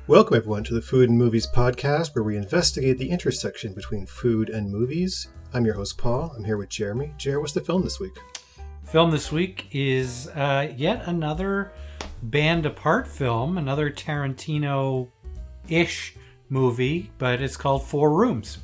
Welcome, everyone, to the Food and Movies podcast, where we investigate the intersection between food and movies. I'm your host, Paul. I'm here with Jeremy. Jer, what's the film this week? Film this week is yet another Band Apart film, another Tarantino-ish movie, but it's called 4 Rooms.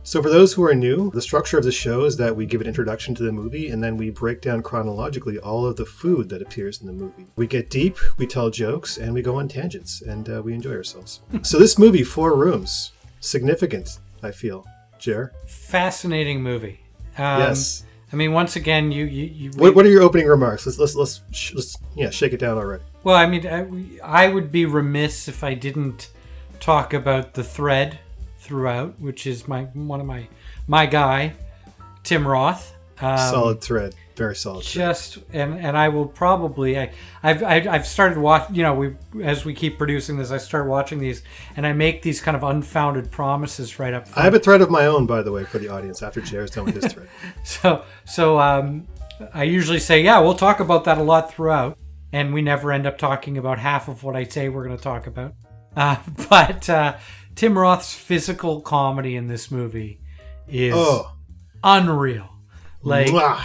So for those who are new, the structure of the show is that we give an introduction to the movie, and then we break down chronologically all of the food that appears in the movie. We get deep, we tell jokes, and we go on tangents, and we enjoy ourselves. So this movie, 4 Rooms, significant, I feel. Jer? Fascinating movie. Yes. I mean, once again, What are your opening remarks? Let's shake it down already. Well, I mean, I would be remiss if I didn't talk about the thread throughout, which is one of my guy, Tim Roth. Solid thread, very solid. And I will probably I've started watching. As we keep producing this, I start watching these, and I make these kind of unfounded promises right up front. I have a thread of my own, by the way, for the audience after Jer's done with his thread. So I usually say, yeah, we'll talk about that a lot throughout, and we never end up talking about half of what I say we're going to talk about. But Tim Roth's physical comedy in this movie is unreal.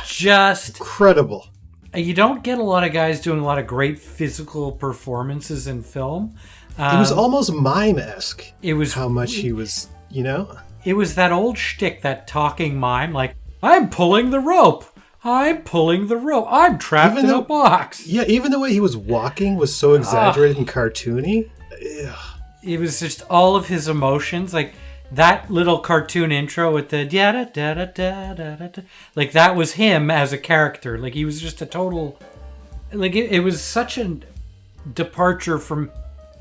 Just incredible. You don't get a lot of guys doing a lot of great physical performances in film. It was almost mime-esque. It was how much he was, It was that old shtick, that talking mime, like, I'm pulling the rope. I'm pulling the rope. I'm trapped in a box. Yeah, even the way he was walking was so exaggerated and cartoony. Ugh. It was just all of his emotions, like that little cartoon intro with the da da da da da da da. Like that was him as a character. Like he was just a total. Like it was such a departure from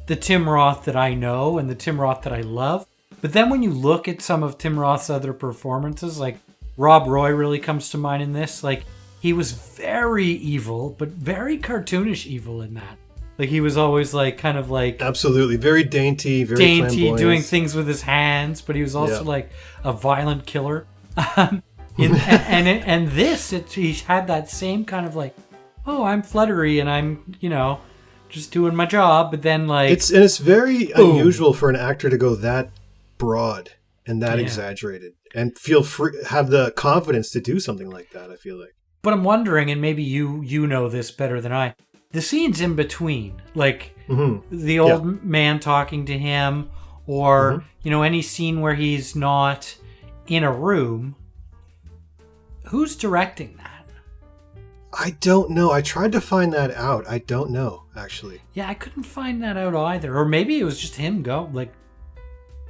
the Tim Roth that I know and the Tim Roth that I love. But then when you look at some of Tim Roth's other performances, like Rob Roy really comes to mind in this. Like he was very evil, but very cartoonish evil in that. Like he was always absolutely very dainty, flamboyant, doing things with his hands, but he was also like a violent killer. And this, he had that same kind of like, oh, I'm fluttery and I'm just doing my job, but then like it's very unusual for an actor to go that broad and that exaggerated and feel free, have the confidence to do something like that. I feel like, but I'm wondering, and maybe you know this better than I. The scenes in between, like the old man talking to him, or, any scene where he's not in a room, who's directing that? I don't know. I tried to find that out. I don't know, actually. Yeah, I couldn't find that out either. Or maybe it was just him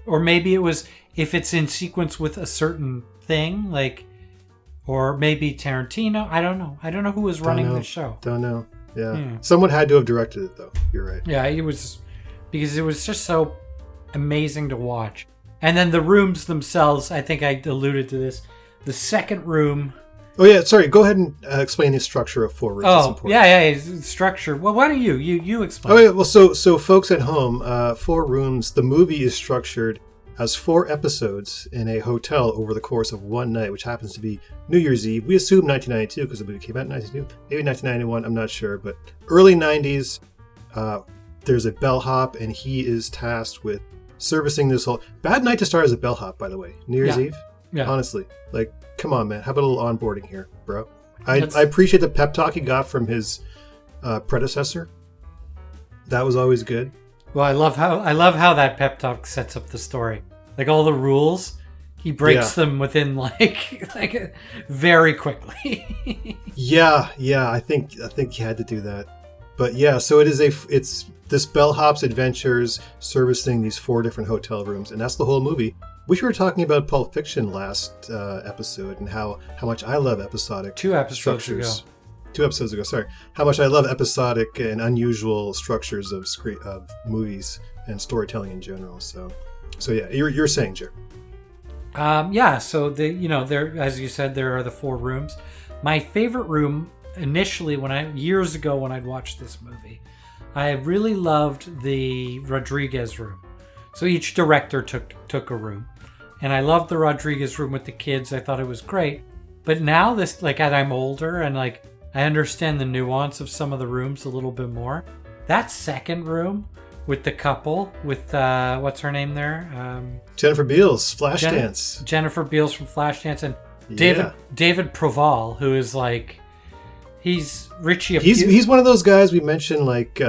or maybe it was if it's in sequence with a certain thing, or maybe Tarantino. I don't know. I don't know who was running the show. Don't know. Yeah. Someone had to have directed it, though. You're right. Yeah, it was, because it was just so amazing to watch. And then the rooms themselves, I think I alluded to this. The second room. Oh, yeah. Sorry. Go ahead and explain the structure of 4 Rooms. Oh, yeah. Structure. Well, why don't you explain? Oh, yeah. Well, so folks at home, 4 Rooms, the movie is structured as 4 episodes in a hotel over the course of one night, which happens to be New Year's Eve. We assume 1992 because the movie came out in 1992, maybe 1991, I'm not sure, but early 90s. There's a bellhop, and he is tasked with servicing this whole... Bad night to start as a bellhop, by the way. New Year's Eve? Yeah. Honestly. Like, come on, man. How about a little onboarding here, bro? I appreciate the pep talk he got from his predecessor. That was always good. Well, I love how that pep talk sets up the story. Like all the rules, he breaks them within like very quickly. yeah. I think he had to do that. But yeah, so it's this bellhop's adventures servicing these 4 different hotel rooms, and that's the whole movie. We were talking about Pulp Fiction last episode and how much I love episodic 2 episodes structures. 2 episodes ago, sorry. How much I love episodic and unusual structures of movies and storytelling in general. So yeah, you're saying, Jer. So there, as you said, there are the 4 rooms. My favorite room initially, years ago when I'd watched this movie, I really loved the Rodriguez room. So each director took a room, and I loved the Rodriguez room with the kids. I thought it was great. But now this, as I'm older and I understand the nuance of some of the rooms a little bit more. That second room with the couple with what's her name there? Jennifer Beals, Flashdance. Jennifer Beals from Flashdance, and Yeah. David Proval, who is like, he's Richie. He's one of those guys we mentioned, like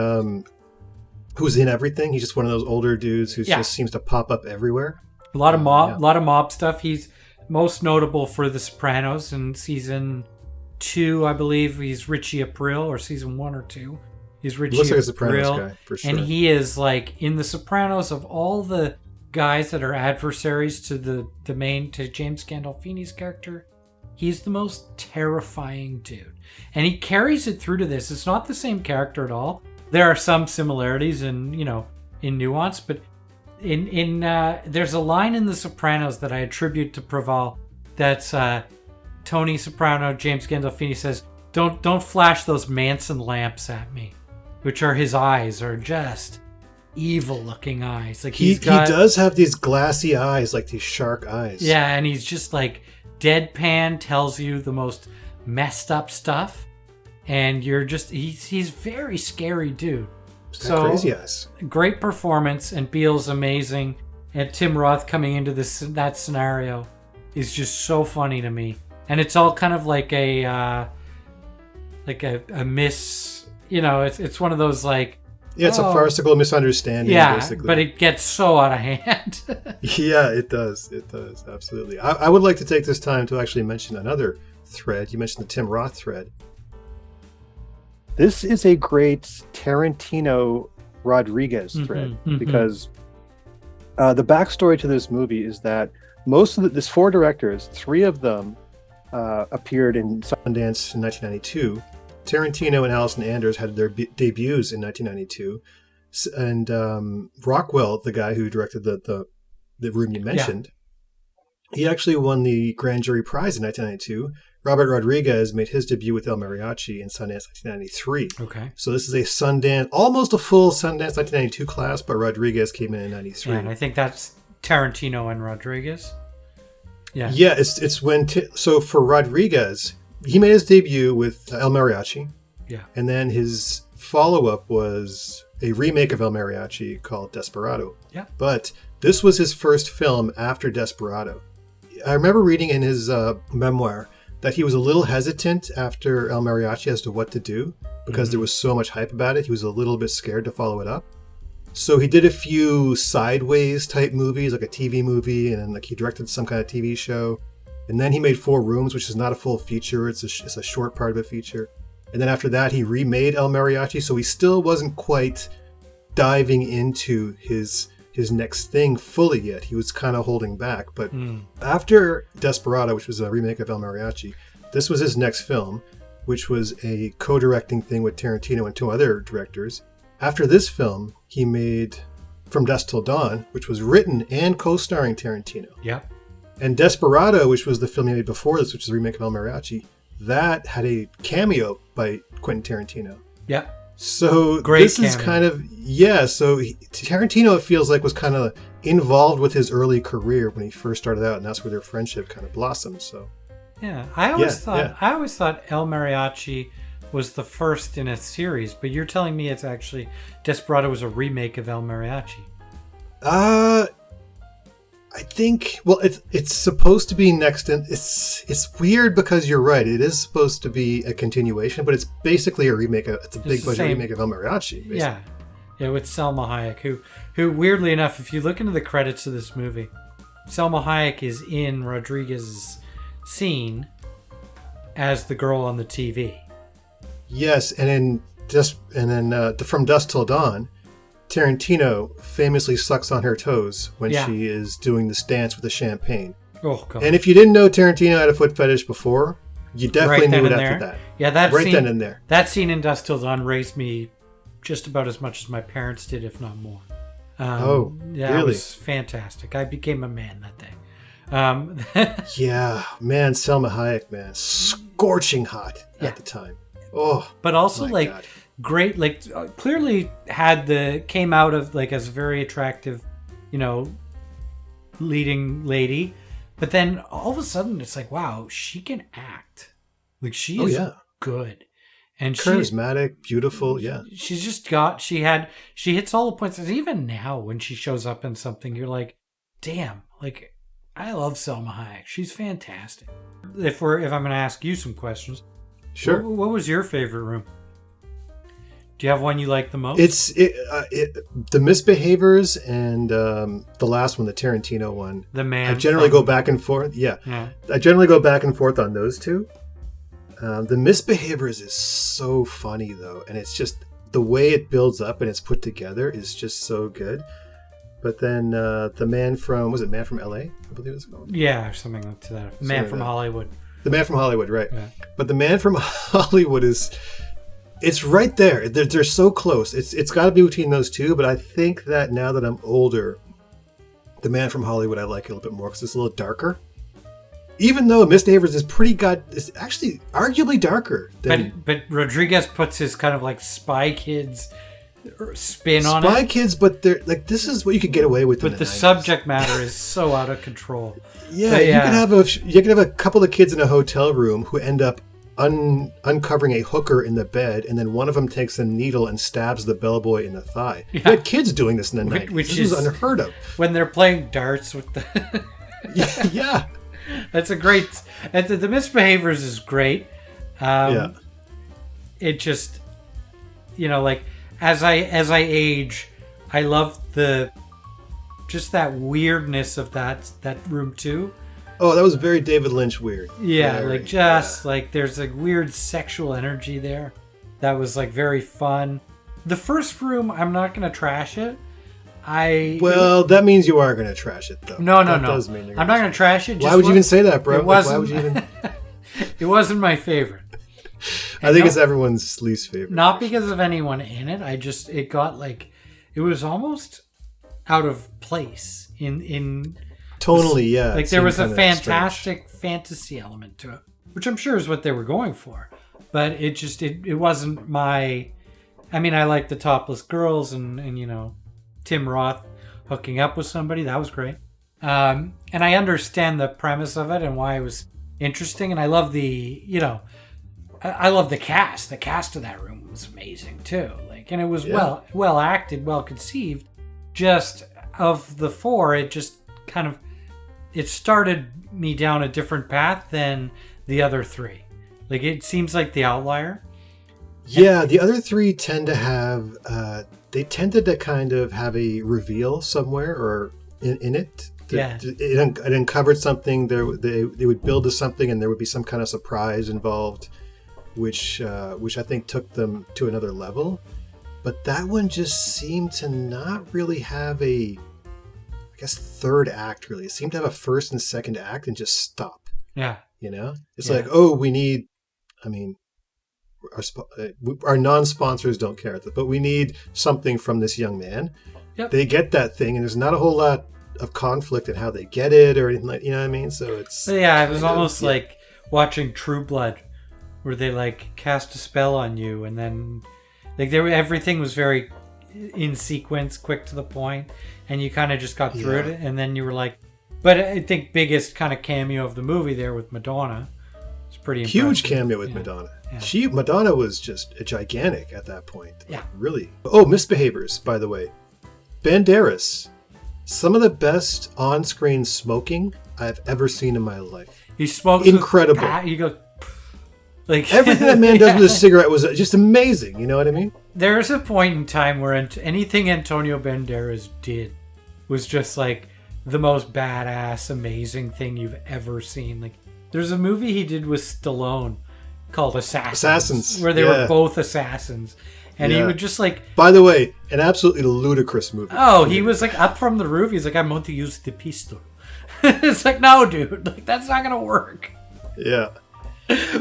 who's in everything. He's just one of those older dudes who just seems to pop up everywhere. A lot of mob stuff. He's most notable for The Sopranos in season 2, I believe. He's Richie April, or season 1 or 2. He's Richie Looks like a April, Sopranos guy, for sure. and he is like in The Sopranos, of all the guys that are adversaries to to James Gandolfini's character, he's the most terrifying dude, and he carries it through to this. It's not the same character at all. There are some similarities in nuance, but in there's a line in The Sopranos that I attribute to Proval. That's Tony Soprano, James Gandolfini says, "Don't flash those Manson lamps at me," which are his eyes, are just evil-looking eyes. Like he does have these glassy eyes, like these shark eyes. Yeah, and he's just like deadpan, tells you the most messed up stuff, and you're just he's very scary dude. So crazy eyes. Great performance, and Beals amazing, and Tim Roth coming into that scenario is just so funny to me, and it's all kind of like a miss. It's one of those like. Yeah, it's a farcical misunderstanding, basically. But it gets so out of hand. Yeah, it does. It does, absolutely. I would like to take this time to actually mention another thread. You mentioned the Tim Roth thread. This is a great Tarantino Rodriguez thread, because the backstory to this movie is that there's 4 directors, 3 of them appeared in Sundance in 1992. Tarantino and Allison Anders had their debuts in 1992, and Rockwell, the guy who directed the room you mentioned, he actually won the Grand Jury Prize in 1992. Robert Rodriguez made his debut with El Mariachi in Sundance 1993. Okay. So this is a Sundance, almost a full Sundance 1992 class, but Rodriguez came in 93. Yeah, and I think that's Tarantino and Rodriguez. Yeah. Yeah, it's when... so for Rodriguez, he made his debut with El Mariachi. Yeah. And then his follow-up was a remake of El Mariachi called Desperado. Yeah. But this was his first film after Desperado. I remember reading in his memoir that he was a little hesitant after El Mariachi as to what to do, because there was so much hype about it. He was a little bit scared to follow it up. So he did a few sideways type movies, like a TV movie, and then like he directed some kind of TV show. And then he made 4 Rooms, which is not a full feature. It's a short part of a feature. And then after that, he remade El Mariachi. So he still wasn't quite diving into his next thing fully yet. He was kind of holding back. But after Desperado, which was a remake of El Mariachi, this was his next film, which was a co-directing thing with Tarantino and 2 other directors. After this film, he made From Dusk Till Dawn, which was written and co-starring Tarantino. Yeah. And Desperado, which was the film he made before this, which is a remake of El Mariachi, that had a cameo by Quentin Tarantino. Yeah. So Great this cameo. is kind of, Tarantino, it feels like, was kind of involved with his early career when he first started out, and that's where their friendship kind of blossomed. So yeah, I always thought El Mariachi was the first in a series, but you're telling me it's actually Desperado was a remake of El Mariachi. I think, well, it's supposed to be next, and it's weird because you're right. It is supposed to be a continuation, but it's basically a remake. It's a big budget remake of El Mariachi. Basically. Yeah, with Selma Hayek, who weirdly enough, if you look into the credits of this movie, Selma Hayek is in Rodriguez's scene as the girl on the TV. Yes, and then From Dusk Till Dawn, Tarantino famously sucks on her toes when she is doing this dance with the champagne. Oh, God. And if you didn't know Tarantino had a foot fetish before, you definitely knew it after that. Yeah, that right scene, then and there. That scene in Dusk Till Dawn raised me just about as much as my parents did, if not more. Really? It was fantastic. I became a man that day. Yeah, man, Selma Hayek, man, scorching hot at the time. Oh, but also like God. Great, like clearly came out of like as a very attractive, leading lady, but then all of a sudden it's like, wow, she can act. Like she is good. And charismatic, beautiful, yeah. She's just she hits all the points. And even now, when she shows up in something, you're like, damn, like, I love Selma Hayek. She's fantastic. If I'm going to ask you some questions, sure. What was your favorite room? Do you have one you like the most? It's the Misbehaviors and the last one, the Tarantino one. The Man. I generally go back and forth. Yeah. I generally go back and forth on those two. The Misbehaviors is so funny though, and it's just the way it builds up and it's put together is just so good. But then the Man from LA? I believe it's called. Yeah, or something like that. Man from Hollywood. The Man from Hollywood, right? Yeah. But the Man from Hollywood it's right there. They're so close. It's got to be between those two. But I think that now that I'm older, the Man from Hollywood I like a little bit more because it's a little darker. Even though Misbehaviors is actually arguably darker. But Rodriguez puts his kind of like Spy Kids spin on it. Spy Kids, but they're like, this is what you could get away with. But the 90s. Subject matter is so out of control. Yeah, you could have a couple of kids in a hotel room who end up uncovering a hooker in the bed, and then one of them takes a needle and stabs the bellboy in the thigh. Yeah. You had kids doing this in the 90s. Which is unheard of. When they're playing darts with the... yeah. That's a great... The Misbehaviors is great. Yeah. It just... like, as I age, I love just that weirdness of that room too. Oh, that was very David Lynch weird. Yeah, like there's a weird sexual energy there. That was like very fun. The first room, I'm not going to trash it. That means you are going to trash it, though. No. Does mean I'm not going to trash it. Why would you even say that, bro? Why would you even? It wasn't my favorite. I think it's everyone's least favorite. Not because of anyone in it. It got like, it was almost out of place in tonally, yeah. Like there was a fantastic fantasy element to it, which I'm sure is what they were going for. But it wasn't my... I mean, I like the topless girls and Tim Roth hooking up with somebody. That was great. And I understand the premise of it and why it was interesting. And I love I love the cast. The cast of that room was amazing too. Like, and it was well acted, well conceived. Just of the four, it just kind of... It started me down a different path than the other three. Like, it seems like the outlier. Yeah, the other three tend to have... they tended to kind of have a reveal somewhere or in it. It uncovered something. They would build to something and there would be some kind of surprise involved, which I think took them to another level. But that one just seemed to not really have third act, really. It seemed to have a first and second act and just stop. Yeah. It's like, oh, we need, our non-sponsors don't care, but we need something from this young man. Yep. They get that thing, and there's not a whole lot of conflict in how they get it or anything like, you know what I mean? So it's... Yeah, it was almost like watching True Blood, where they like cast a spell on you, and then like everything was very in sequence, quick to the point, and you kind of just got through it, and then you were like... But I think biggest kind of cameo of the movie there with Madonna. It's pretty impressive. Huge cameo with Madonna. Yeah. Madonna was just a gigantic at that point. Yeah. Really. Oh, Misbehaviors, by the way. Banderas. Some of the best on-screen smoking I've ever seen in my life. He smokes incredible. You go... Like everything that man does with a cigarette was just amazing. You know what I mean? There's a point in time where anything Antonio Banderas did was just like the most badass, amazing thing you've ever seen. Like, there's a movie he did with Stallone called Assassins, where they were both assassins, and he would just like... By the way, an absolutely ludicrous movie. Oh, he was like up from the roof. He's like, I'm going to use the pistol. It's like, no, dude, like that's not gonna work. Yeah.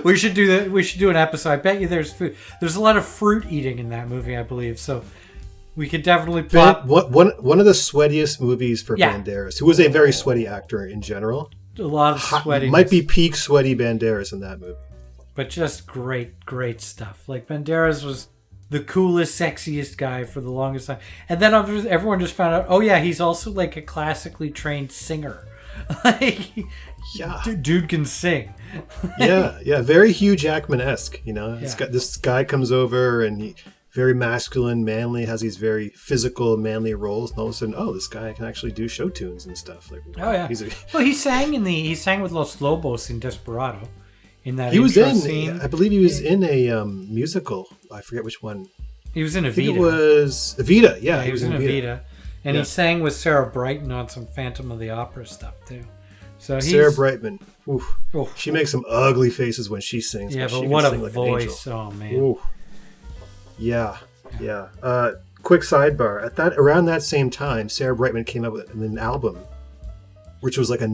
We should do that. We should do an episode. I bet you there's food. There's a lot of fruit eating in that movie, I believe. So we could definitely plot one of the sweatiest movies for Banderas, who was a very sweaty actor in general. A lot of sweaty. Might be peak sweaty Banderas in that movie. But just great stuff. Like Banderas was the coolest, sexiest guy for the longest time, and then everyone just found out. Oh yeah, he's also like a classically trained singer. Like, Yeah. dude can sing. Yeah. Very Hugh Jackman-esque, you know? Yeah. This guy comes over and he very masculine, manly, has these very physical, manly roles, and all of a sudden, this guy can actually do show tunes and stuff. Like, Oh yeah. Well, he sang with Los Lobos in Desperado. In that he was intro in. scene. I believe he was in a musical. I forget which one. He was in I think Evita. it was Evita. Yeah, He was in Evita. And he sang with Sarah Brightman on some Phantom of the Opera stuff too. So Sarah Brightman. Oof. Oof. She makes some ugly faces when she sings. Yeah, but but she what can a sing like an voice! angel. Oh man. Ooh. Yeah. Quick sidebar. Around that same time, Sarah Brightman came out with an album, which was like it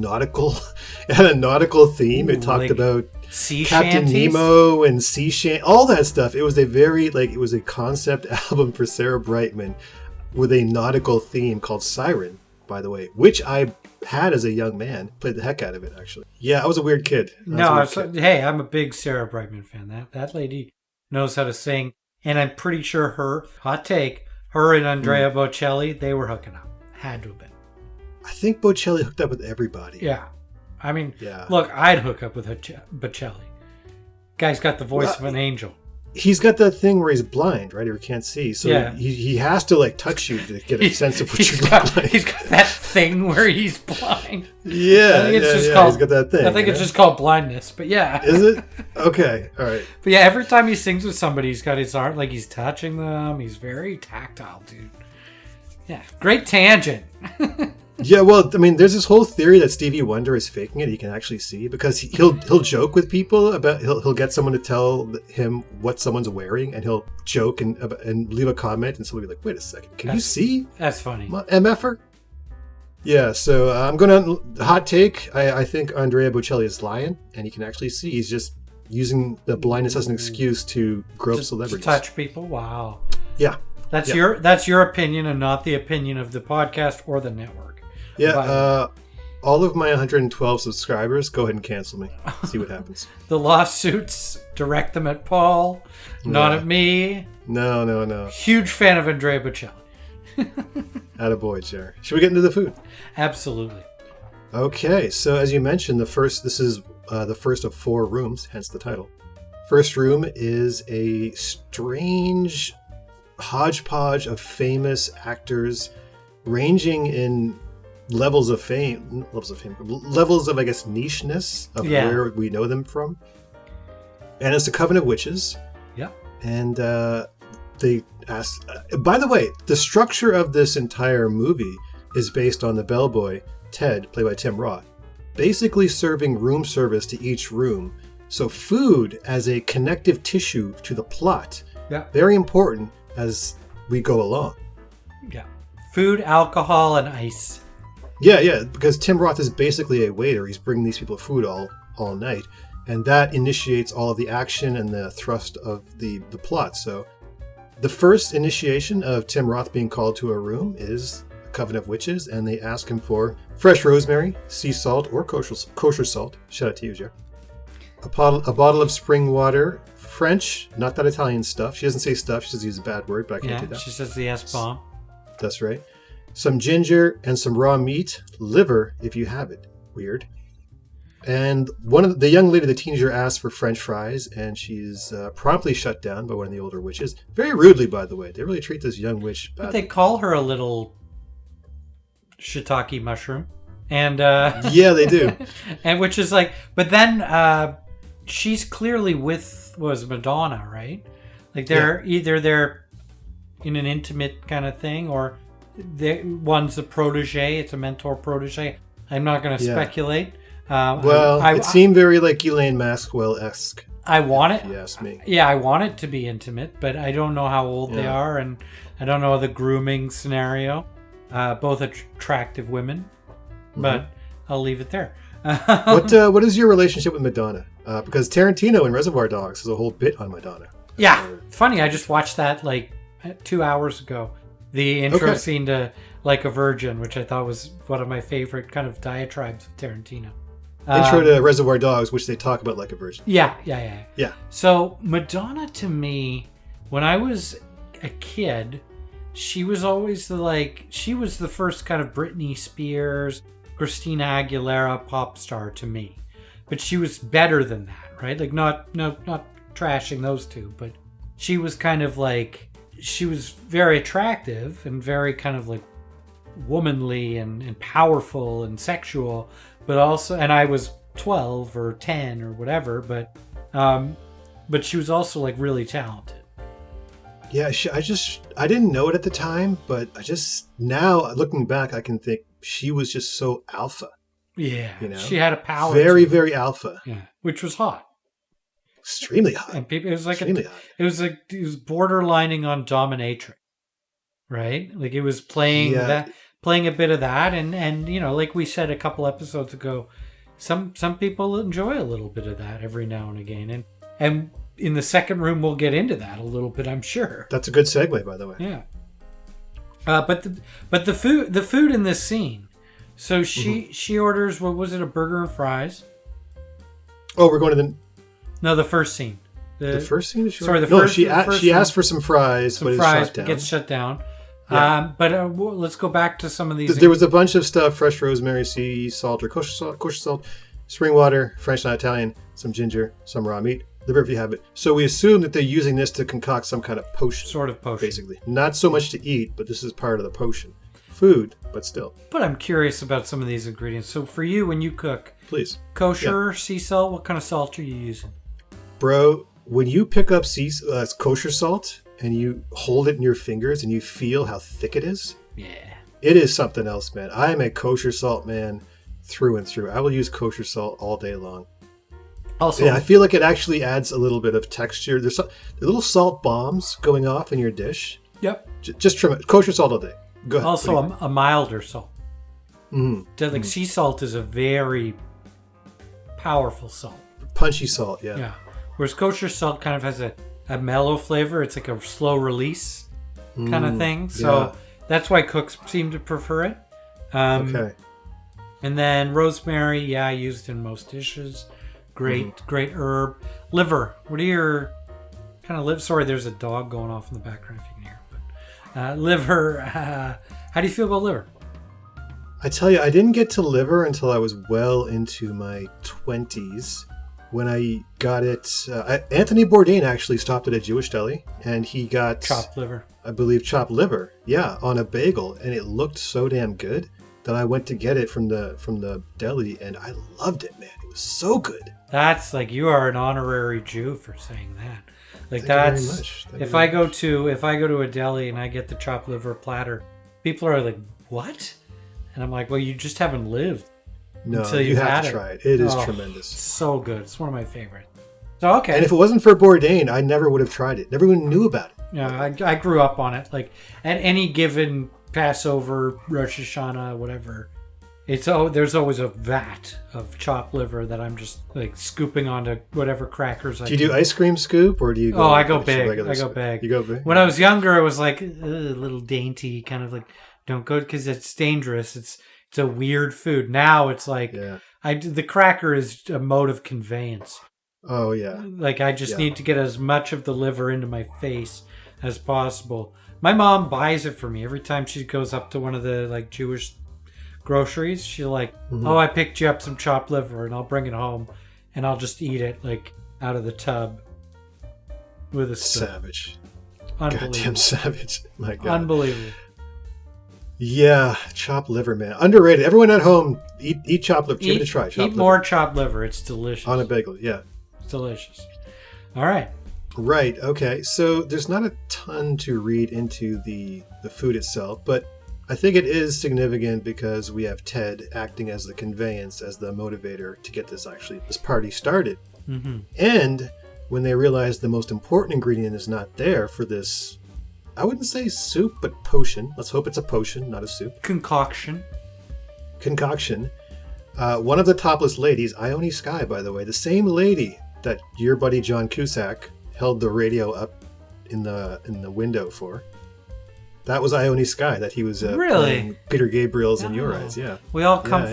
had a nautical theme. It talked like about sea Captain shanties? Nemo and sea all that stuff. It was it was a concept album for Sarah Brightman with a nautical theme called Siren, by the way, which I had as a young man. Played the heck out of it, actually. Yeah, I was a weird kid. Hey, I'm a big Sarah Brightman fan. That lady knows how to sing, and I'm pretty sure her and Andrea Bocelli, they were hooking up. Had to have been. I think Bocelli hooked up with everybody. Yeah. I mean, Yeah. look, I'd hook up with Bocelli. Guy's got the voice of an angel. He's got that thing where he's blind, right? Or he can't see. So Yeah. he has to like touch you to get a sense of what you look like. He's got that thing where he's blind. Yeah, He's he's got that thing. I think it's just called blindness, but yeah. Is it? Okay, all right. But yeah, every time he sings with somebody, he's got his arm, like he's touching them. He's very tactile, dude. Yeah, great tangent. Yeah, well, I mean, there's this whole theory that Stevie Wonder is faking it. He can actually see because he'll joke with people about he'll get someone to tell him what someone's wearing, and he'll joke and leave a comment, and somebody will be like, "Wait a second, can you see?" That's funny. MFer. Yeah, so I'm gonna hot take. I think Andrea Bocelli is lying, and he can actually see. He's just using the blindness as an excuse to grope celebrities. To touch people. Wow. Yeah. That's your opinion and not the opinion of the podcast or the network. Yeah, all of my 112 subscribers, go ahead and cancel me. See what happens. The lawsuits, direct them at Paul, not at me. No. Huge fan of Andrea Bocelli. Attaboy, Jerry. Should we get into the food? Absolutely. Okay, so as you mentioned, this is the first of 4 rooms, hence the title. First room is a strange hodgepodge of famous actors ranging in levels of, I guess, nicheness of where we know them from. And it's the Coven of Witches. Yeah. And they asked... by the way, the structure of this entire movie is based on the bellboy, Ted, played by Tim Roth, basically serving room service to each room. So food as a connective tissue to the plot. Yeah. Very important as we go along. Yeah. Food, alcohol, and ice. Yeah, because Tim Roth is basically a waiter. He's bringing these people food all night. And that initiates all of the action and the thrust of the plot. So the first initiation of Tim Roth being called to a room is the Coven of Witches, and they ask him for fresh rosemary, sea salt, or kosher salt. Shout out to you, Jer. A bottle of spring water, French, not that Italian stuff. She doesn't say stuff. She says use a bad word, but I can't do that. She says the S-bomb. That's right. Some ginger and some raw meat, liver if you have it. Weird. And the young lady, the teenager, asks for French fries, and she's promptly shut down by one of the older witches. Very rudely, by the way. They really treat this young witch badly. But they call her a little shiitake mushroom. And yeah, they do. And which is like, but then she's clearly with Madonna, right? Like either they're in an intimate kind of thing, or one's a protege. It's a mentor protege. I'm not going to speculate. It seemed very like Ghislaine Maxwell-esque. I want it. If you ask me. Yeah, I want it to be intimate, but I don't know how old they are, and I don't know the grooming scenario. Both attractive women, but I'll leave it there. What is your relationship with Madonna? Because Tarantino in Reservoir Dogs has a whole bit on Madonna. Yeah, it's funny. I just watched that like 2 hours ago. The intro scene to Like a Virgin, which I thought was one of my favorite kind of diatribes of Tarantino. Intro to Reservoir Dogs, which they talk about Like a Virgin. Yeah. So Madonna, to me, when I was a kid, she was always she was the first kind of Britney Spears, Christina Aguilera pop star to me. But she was better than that, right? Like, not trashing those two, but she was kind of like, she was very attractive and very kind of like womanly and powerful and sexual, but also, and I was 12 or 10 or whatever, but she was also like really talented. Yeah, I didn't know it at the time, but now looking back, I can think she was just so alpha. Yeah, she had a power. Very, very alpha. Yeah, which was hot. Extremely hot. And people, it was borderlining on dominatrix, right? Like it was playing playing a bit of that, and like we said a couple episodes ago, some people enjoy a little bit of that every now and again, and in the second room we'll get into that a little bit, I'm sure. That's a good segue, by the way. Yeah. But the food in this scene. So she orders, what was it, a burger and fries? Oh, we're going to the first scene. The first scene? She asked for some fries, but it gets shut down. Yeah. But let's go back to some of these. There was a bunch of stuff: fresh rosemary, sea salt or kosher salt, spring water, French, not Italian, some ginger, some raw meat, liver if you have it. So we assume that they're using this to concoct some kind of potion. Sort of potion. Basically. Not so much to eat, but this is part of the potion. Food, but still. But I'm curious about some of these ingredients. So for you, when you cook, please, kosher, sea salt, what kind of salt are you using? Bro, when you pick up kosher salt and you hold it in your fingers and you feel how thick it is, it is something else, man. I am a kosher salt man through and through. I will use kosher salt all day long. Also, I feel like it actually adds a little bit of texture. There's little salt bombs going off in your dish. Yep. Just trim it. Kosher salt all day. Go ahead. Also, a milder salt. Mm-hmm. Like sea salt is a very powerful salt. Punchy salt, yeah. Yeah. Whereas kosher salt kind of has a mellow flavor. It's like a slow release kind of thing. So that's why cooks seem to prefer it. Okay. And then rosemary, used in most dishes. Great herb. Liver. What are your kind of Sorry, there's a dog going off in the background if you can hear. But liver. How do you feel about liver? I tell you, I didn't get to liver until I was well into my 20s. When I got it, Anthony Bourdain actually stopped at a Jewish deli, and he got chopped liver. I believe chopped liver, on a bagel, and it looked so damn good that I went to get it from the deli, and I loved it, man. It was so good. That's like, you are an honorary Jew for saying that. Like, Thank you very much. If I go to a deli and I get the chopped liver platter, people are like, "What?" And I'm like, "Well, you just haven't lived." No, until you have to try it. It is tremendous. So good. It's one of my favorites. So, okay. And if it wasn't for Bourdain, I never would have tried it. Never even knew about it. Yeah, I grew up on it. Like, at any given Passover, Rosh Hashanah, whatever, there's always a vat of chopped liver that I'm just like scooping onto whatever crackers I do. You do ice cream scoop, or do you go? I go big. I go big. You go big? When I was younger, it was like a little dainty, kind of like, don't go, because it's dangerous. It's a weird food. Now it's like, the cracker is a mode of conveyance. Oh, yeah. Like, I just need to get as much of the liver into my face as possible. My mom buys it for me every time she goes up to one of the like Jewish groceries. She's like, "Oh, I picked you up some chopped liver," and I'll bring it home, and I'll just eat it like out of the tub with a spoon. Savage. Unbelievable. Goddamn savage. My God. Unbelievable. Yeah, chopped liver, man. Underrated. Everyone at home, eat chopped liver. Give it a try. Eat more chopped liver. It's delicious. On a bagel, yeah. It's delicious. All right. Right, okay. So there's not a ton to read into the food itself, but I think it is significant because we have Ted acting as the conveyance, as the motivator to get this party started. Mm-hmm. And when they realize the most important ingredient is not there for this, I wouldn't say soup, but potion. Let's hope it's a potion, not a soup. Concoction. One of the topless ladies, Ione Skye, by the way, the same lady that your buddy John Cusack held the radio up in the window for. That was Aioli Skye that he was playing Peter Gabriel's In Your Eyes. Yeah, we all come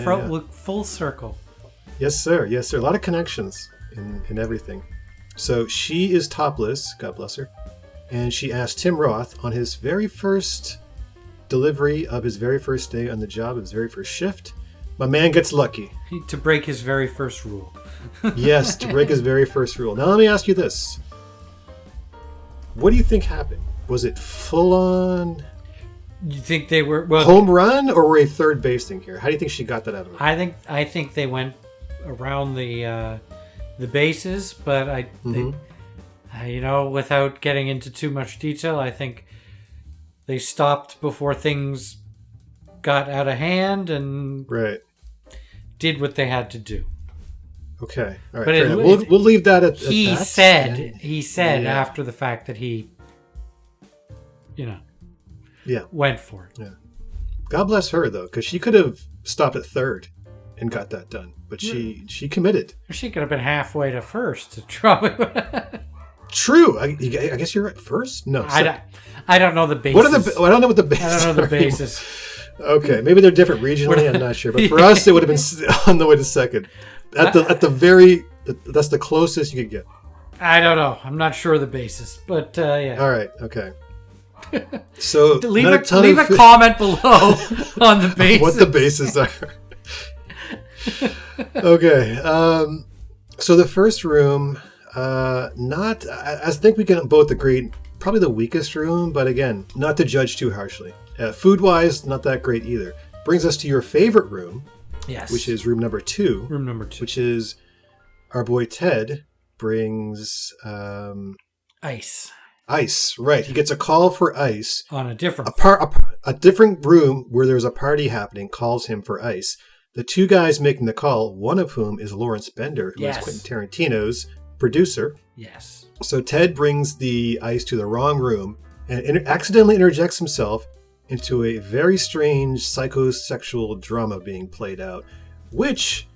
full circle. Yes, sir. Yes, sir. A lot of connections in everything. So she is topless, God bless her, and she asked Tim Roth on his very first delivery of his very first day on the job, his very first shift, My man gets lucky. To break his very first rule. Yes, to break his very first rule. Now let me ask you this. What do you think happened? Was it full on You think they were home run, or were they third basing here? How do you think she got that out of her? I think they went around the bases, but without getting into too much detail, I think they stopped before things got out of hand and did what they had to do. Okay, all right. But we'll leave that at he that. He said after the fact that he, went for it. Yeah. God bless her though, because she could have stopped at third and got that done, but she committed. She could have been halfway to first to try. True. I guess you're right. First? No. I don't know the basis. I don't know what the basis. I don't know the basis. Okay, maybe they're different regionally. I'm not sure, but for us, it would have been on the way to second. That's the closest you could get. I don't know. I'm not sure of the basis, but yeah. All right. Okay. So leave a comment below on the basis. What the bases are. Okay. So the first room, I think we can both agree, probably the weakest room, but again, not to judge too harshly. Food-wise, not that great either. Brings us to your favorite room. Yes. Which is room number 2. Room number 2. Which is our boy Ted brings ice. Ice, right. He gets a call for ice. On a different a different room where there's a party happening calls him for ice. The two guys making the call, one of whom is Lawrence Bender, who is Quentin Tarantino's producer. Yes. So Ted brings the ice to the wrong room and accidentally interjects himself into a very strange psychosexual drama being played out, which,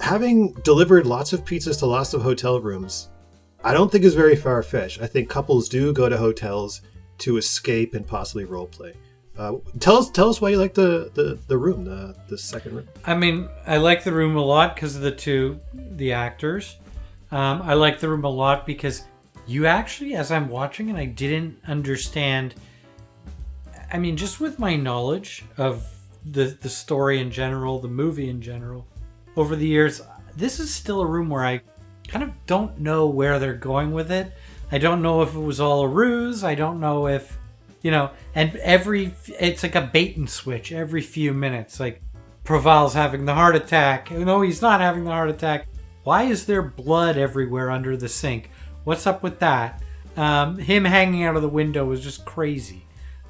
having delivered lots of pizzas to lots of hotel rooms, I don't think is very far-fetched. I think couples do go to hotels to escape and possibly roleplay. Tell us why you like the room, the second room. I mean, I like the room a lot because of the actors. I like the room a lot because you actually, as I'm watching it, I didn't understand. I mean, just with my knowledge of the story in general, the movie in general, over the years, this is still a room where I kind of don't know where they're going with it. I don't know if it was all a ruse. I don't know if, and it's like a bait and switch every few minutes. Like, Proval's having the heart attack. No, he's not having the heart attack. Why is there blood everywhere under the sink? What's up with that? Him hanging out of the window was just crazy.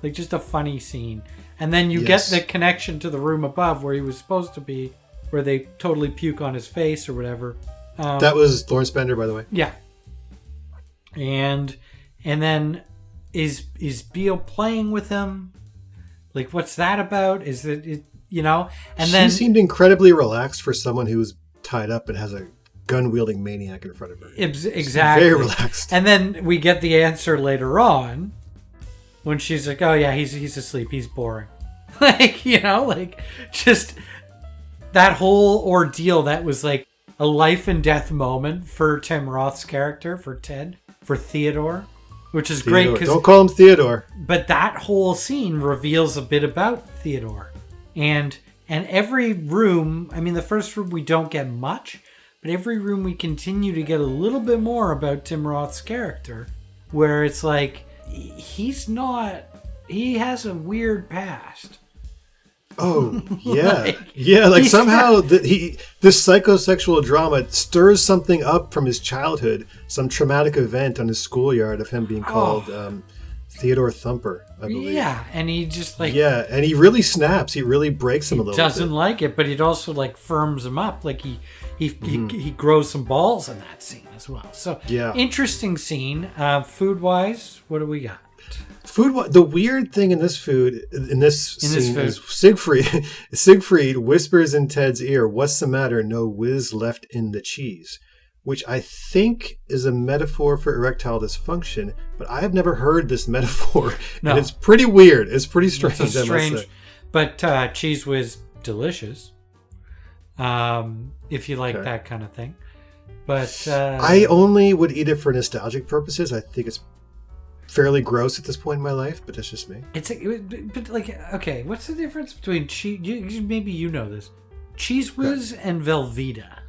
Like, just a funny scene. And then you get the connection to the room above where he was supposed to be, where they totally puke on his face or whatever. That was Lawrence Bender, by the way. Yeah. And then is Beale playing with him? Like, what's that about? Is it And then she seemed incredibly relaxed for someone who's tied up and has a gun-wielding maniac in front of her. Exactly. Very relaxed. And then we get the answer later on when she's like, "Oh yeah, he's asleep. He's boring." Just that whole ordeal that was like a life and death moment for Tim Roth's character, for Ted, for Theodore, which is great because don't call him Theodore. But that whole scene reveals a bit about Theodore, and every room. I mean, the first room we don't get much, but every room we continue to get a little bit more about Tim Roth's character, where it's like he has a weird past. Oh, yeah. Like somehow this psychosexual drama stirs something up from his childhood, some traumatic event on his schoolyard of him being called Theodore Thumper, I believe. Yeah, and he just and he really snaps. He really breaks him a little bit. He doesn't like it, but it also firms him up. Like he grows some balls in that scene as well. So interesting scene. Food-wise, what do we got? The weird thing in this scene is Siegfried whispers in Ted's ear, "What's the matter? No whiz left in the cheese," which I think is a metaphor for erectile dysfunction, but I have never heard this metaphor. No. And it's pretty weird. It's pretty strange. It's strange, but cheese whiz delicious. If you like that kind of thing. But I only would eat it for nostalgic purposes. I think it's fairly gross at this point in my life, but that's just me. Okay, what's the difference between cheese? Maybe you know this. Cheese Whiz and Velveeta.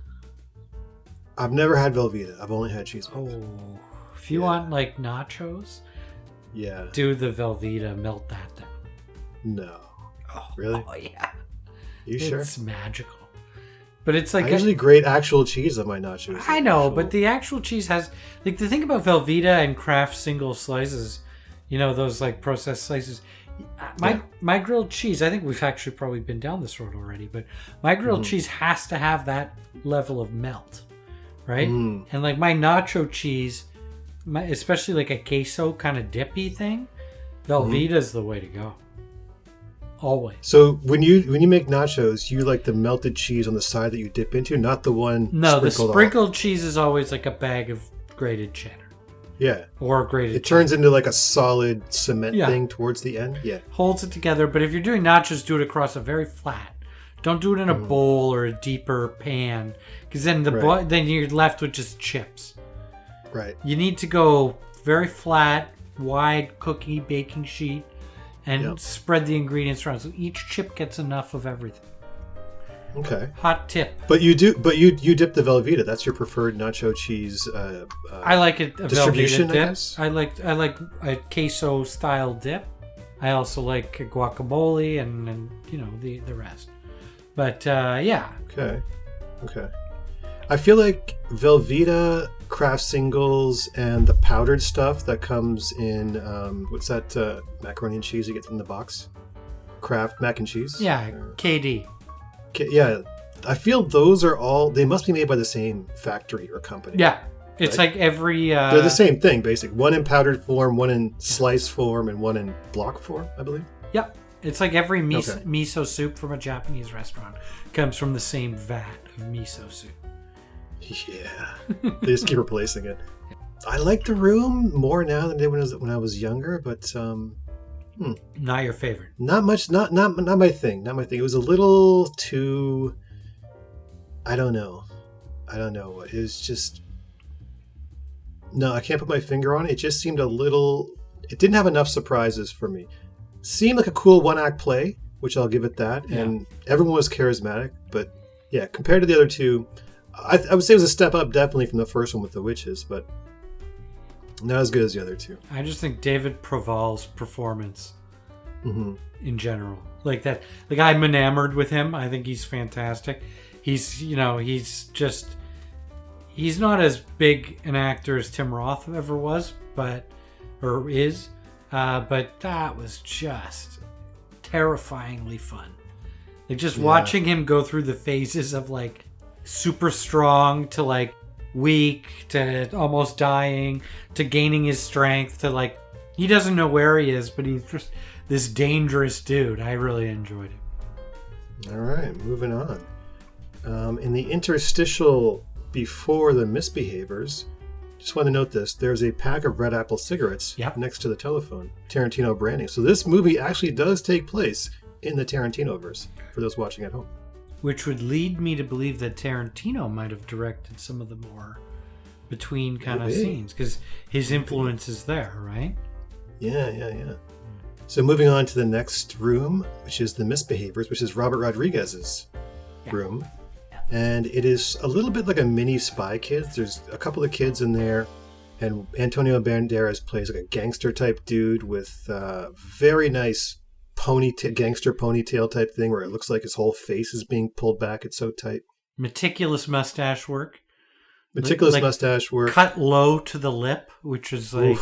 I've never had Velveeta. I've only had Cheese Whiz. Oh, if you want like nachos, do the Velveeta. Melt that down. No. Oh, really? Oh yeah. You sure? It's magical. But it's like I usually grate actual cheese on my nachos. I know, but the actual cheese has like the thing about Velveeta and Kraft single slices, you know, those like processed slices. My grilled cheese, I think we've actually probably been down this road already, but my grilled cheese has to have that level of melt, right? And like my nacho cheese, especially like a queso kind of dippy thing, Velveeta's the way to go. Always. So when you make nachos, you like the melted cheese on the side that you dip into, not the one. No, the sprinkled cheese is always like a bag of grated cheddar. Yeah. Or grated. It turns into like a solid cement thing towards the end. Yeah. Holds it together, but if you're doing nachos, do it across a very flat. Don't do it in a bowl or a deeper pan, because then then you're left with just chips. Right. You need to go very flat, wide cookie baking sheet. And spread the ingredients around so each chip gets enough of everything. Okay. Hot tip. But you dip the Velveeta. That's your preferred nacho cheese. I like it a distribution, Velveeta dip. I guess? I like a queso style dip. I also like guacamole and you know the rest. But yeah. Okay. I feel like Velveeta, Kraft singles, and the powdered stuff that comes in, what's that macaroni and cheese you get from the box? Kraft mac and cheese? Yeah, KD. Yeah, I feel those are all, they must be made by the same factory or company. Yeah, it's like every... They're the same thing, basically. One in powdered form, one in slice form, and one in block form, I believe. Yep. It's like every miso soup from a Japanese restaurant comes from the same vat of miso soup. Yeah, they just keep replacing it. I like the room more now than I did when I was younger, but not your favorite. Not much. Not my thing. Not my thing. It was a little too. I don't know. It was just. No, I can't put my finger on it. It just seemed a little. It didn't have enough surprises for me. Seemed like a cool one-act play, which I'll give it that, and everyone was charismatic. But yeah, compared to the other two. I would say it was a step up definitely from the first one with the witches, but not as good as the other two. I just think David Proval's performance in general, like that, like I'm enamored with him. I think he's fantastic. He's not as big an actor as Tim Roth ever was, but that was just terrifyingly fun. Like just watching him go through the phases of like super strong to like weak to almost dying to gaining his strength to like he doesn't know where he is, but he's just this dangerous dude. I really enjoyed it. All right, moving on. In the interstitial before the misbehaviors, just want to note this: there's a pack of red apple cigarettes next to the telephone. Tarantino branding. So this movie actually does take place in the Tarantino-verse for those watching at home. Which would lead me to believe that Tarantino might have directed some of the more between kind of scenes, because his influence is there, right? Yeah. So moving on to the next room, which is the misbehaviors, which is Robert Rodriguez's room. And it is a little bit like a mini Spy Kids. There's a couple of kids in there, and Antonio Banderas plays like a gangster type dude with very nice gangster ponytail type thing where it looks like his whole face is being pulled back. It's so tight. Meticulous mustache work. Mustache work. Cut low to the lip, which is like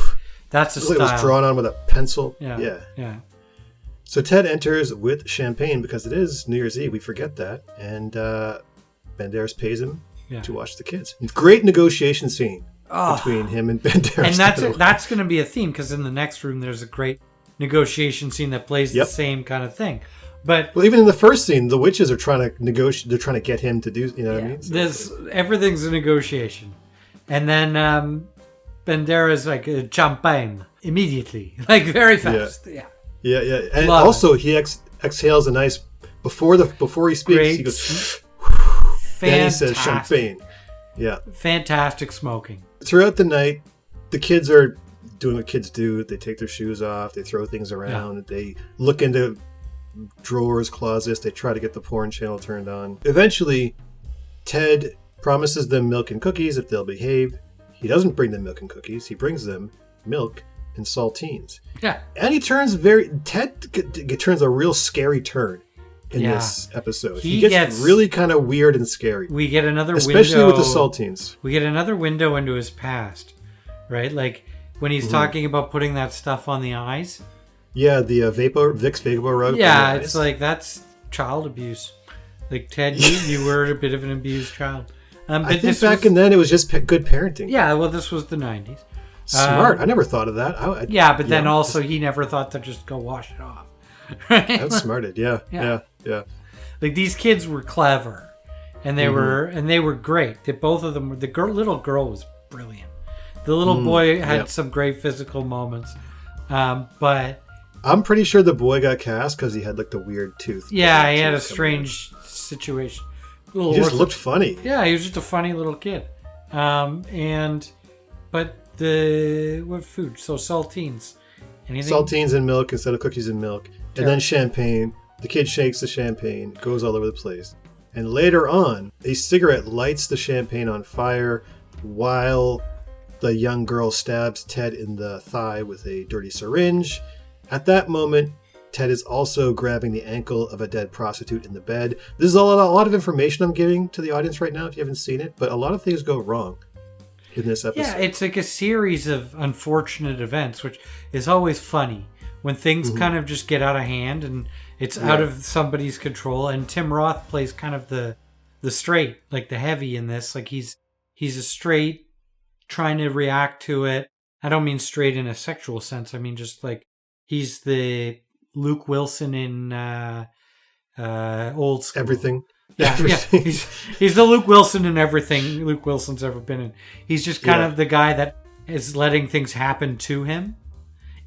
that's a style. It was drawn on with a pencil. Yeah. So Ted enters with champagne because it is New Year's Eve. We forget that, and Banderas pays him to watch the kids. Great negotiation scene between him and Banderas. And that's going to be a theme, because in the next room there's a great negotiation scene that plays the same kind of thing. But even in the first scene, the witches are trying to negotiate. They're trying to get him to do. You know what I mean? So everything's a negotiation, and then Banderas like champagne immediately, like very fast. Yeah. And also he exhales a nice before he speaks. Great. He goes. Then he says champagne. Yeah. Fantastic smoking. Throughout the night, the kids are doing what kids do. They take their shoes off. They throw things around. They look into drawers, closets. They try to get the porn channel turned on. Eventually, Ted promises them milk and cookies if they'll behave. He doesn't bring them milk and cookies. He brings them milk and saltines. Yeah. And Ted turns a real scary turn in this episode. He gets really kind of weird and scary. We get another especially window, with the saltines. We get another window into his past, right? Like when he's talking about putting that stuff on the eyes. Yeah, the Vicks Vapor Rub. Yeah, it's like that's child abuse. Like Ted, you were a bit of an abused child. But I think back in then it was just good parenting. Yeah, well, this was the 90s. Smart. I never thought of that. But then also he never thought to just go wash it off. Right? Outsmarted. Yeah. Like these kids were clever, and they were great. Both of them were. Little girl was brilliant. The little boy had some great physical moments, but I'm pretty sure the boy got cast because he had like the weird tooth. Yeah, he had a strange situation. He just looked funny. Yeah, he was just a funny little kid. But what food? So saltines. Anything? Saltines and milk instead of cookies and milk. And then champagne. The kid shakes the champagne, goes all over the place. And later on, a cigarette lights the champagne on fire while the young girl stabs Ted in the thigh with a dirty syringe. At that moment, Ted is also grabbing the ankle of a dead prostitute in the bed. This is a lot of information I'm giving to the audience right now if you haven't seen it, but a lot of things go wrong in this episode. Yeah, it's like a series of unfortunate events, which is always funny when things kind of just get out of hand and it's out of somebody's control. And Tim Roth plays kind of the straight, like the heavy in this. Like he's a straight trying to react to it. I don't mean straight in a sexual sense. I mean just like he's the Luke Wilson in Old School. Everything. Yeah. He's the Luke Wilson in everything Luke Wilson's ever been in. He's just kind of the guy that is letting things happen to him,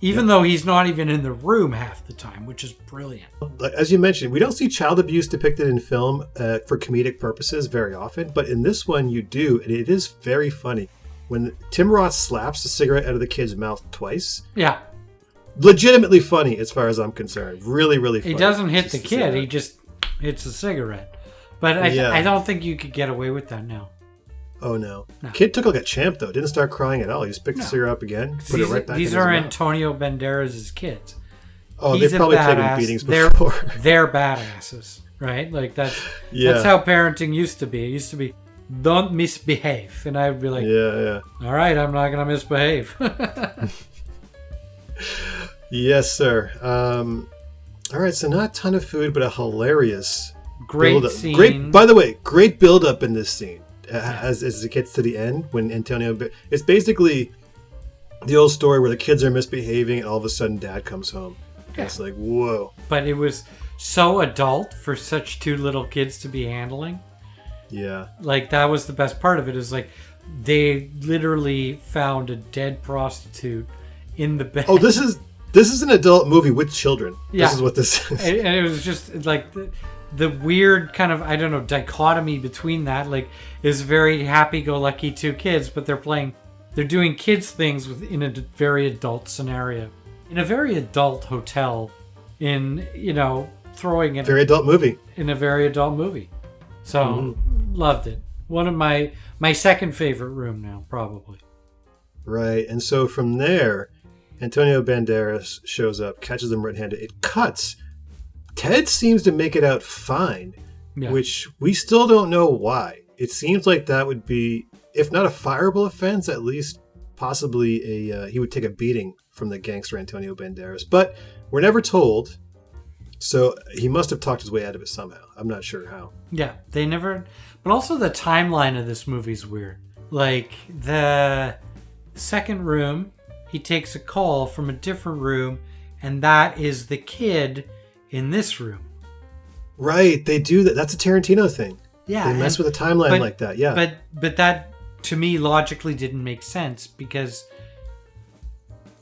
even though he's not even in the room half the time, which is brilliant. As you mentioned, we don't see child abuse depicted in film for comedic purposes very often, but in this one you do, and it is very funny. When Tim Roth slaps the cigarette out of the kid's mouth twice. Yeah. Legitimately funny as far as I'm concerned. Really, really funny. He doesn't hit the kid. He just hits a cigarette. But I don't think you could get away with that now. Oh, no. Kid took like a champ, though. Didn't start crying at all. He just picked the cigarette up again, put it right back in his mouth. These are Antonio Banderas' kids. Oh, they've probably taken beatings before. They're badasses, right? Like that's how parenting used to be. It used to be, don't misbehave. And I would be like, all right, I'm not going to misbehave. Yes, sir. All right, so not a ton of food, but a hilarious great build-up. scene. By the way, great build-up in this scene as it gets to the end when Antonio... It's basically the old story where the kids are misbehaving and all of a sudden Dad comes home. Yeah. It's like, whoa. But it was so adult for such two little kids to be handling. Yeah. Like, that was the best part of it, is like they literally found a dead prostitute in the bed. Oh, this is an adult movie with children. Yeah. This is what this is. And it was just like the weird kind of, I don't know, dichotomy between that. Like, is very happy-go-lucky two kids, but they're doing kids things in a very adult scenario. In a very adult hotel, throwing it... Very adult movie. In a very adult movie. So, loved it. One of my second favorite room now, probably. Right, and so from there... Antonio Banderas shows up, catches them red-handed. It cuts. Ted seems to make it out fine, which we still don't know why. It seems like that would be, if not a fireable offense, at least possibly he would take a beating from the gangster Antonio Banderas. But we're never told, so he must have talked his way out of it somehow. I'm not sure how. Yeah, they never... But also the timeline of this movie is weird. Like, the second room... He takes a call from a different room, and that is the kid in this room. Right, they do that. That's a Tarantino thing. Yeah, they mess with a timeline like that. Yeah, but that to me logically didn't make sense because,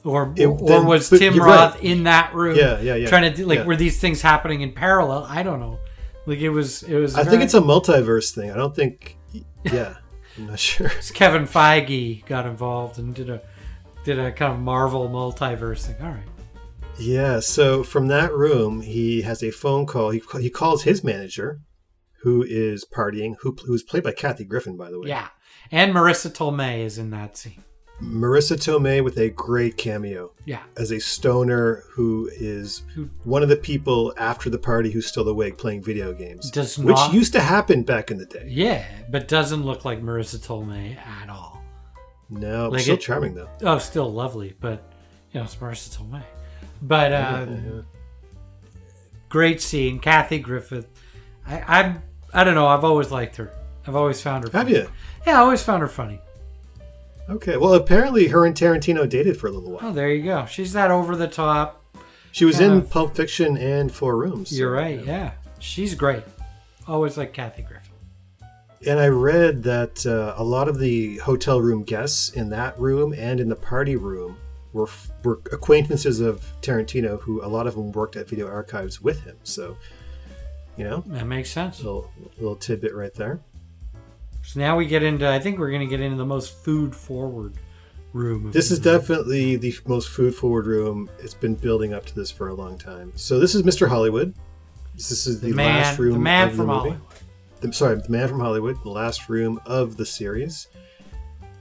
was Tim Roth in that room? Yeah. Trying to were these things happening in parallel? I don't know. Like it was. I think it's a multiverse thing. I don't think. Yeah, I'm not sure. Kevin Feige got involved and did a kind of Marvel multiverse thing. All right. Yeah, so from that room, he has a phone call. He calls his manager, who is partying, who's played by Kathy Griffin, by the way. Yeah. And Marissa Tomei is in that scene. Marissa Tomei with a great cameo. Yeah. As a stoner who is one of the people after the party who's still awake playing video games. Which used to happen back in the day. Yeah, but doesn't look like Marissa Tomei at all. No, like still charming though. Oh, still lovely, but it's Marissa Tomei. But great scene, Kathy Griffith. I don't know. I've always liked her. I've always found her funny. Have you? Yeah, I always found her funny. Okay. Well, apparently her and Tarantino dated for a little while. Oh, there you go. She's that over the top. She was in Pulp Fiction and Four Rooms. You're right. Yeah. She's great. Always like Kathy Griffith. And I read that a lot of the hotel room guests in that room and in the party room were acquaintances of Tarantino, who a lot of them worked at Video Archives with him. So, that makes sense. Little tidbit right there. So now we get into, I think we're going to get into the most food-forward room. This is definitely the most food-forward room. It's been building up to this for a long time. So this is Mr. Hollywood. This is the last room. The man of from the movie. Hollywood. The man from Hollywood, the last room of the series.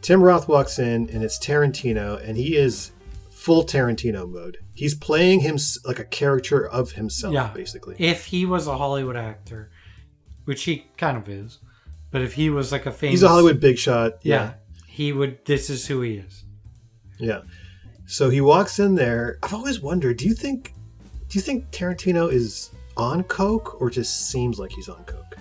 Tim Roth walks in, and it's Tarantino, and he is full Tarantino mode. He's playing him like a character of himself, basically. If he was a Hollywood actor, which he kind of is, but if he was like a famous... He's a Hollywood big shot. Yeah. He would... This is who he is. Yeah. So he walks in there. I've always wondered, do you think Tarantino is on coke or just seems like he's on coke?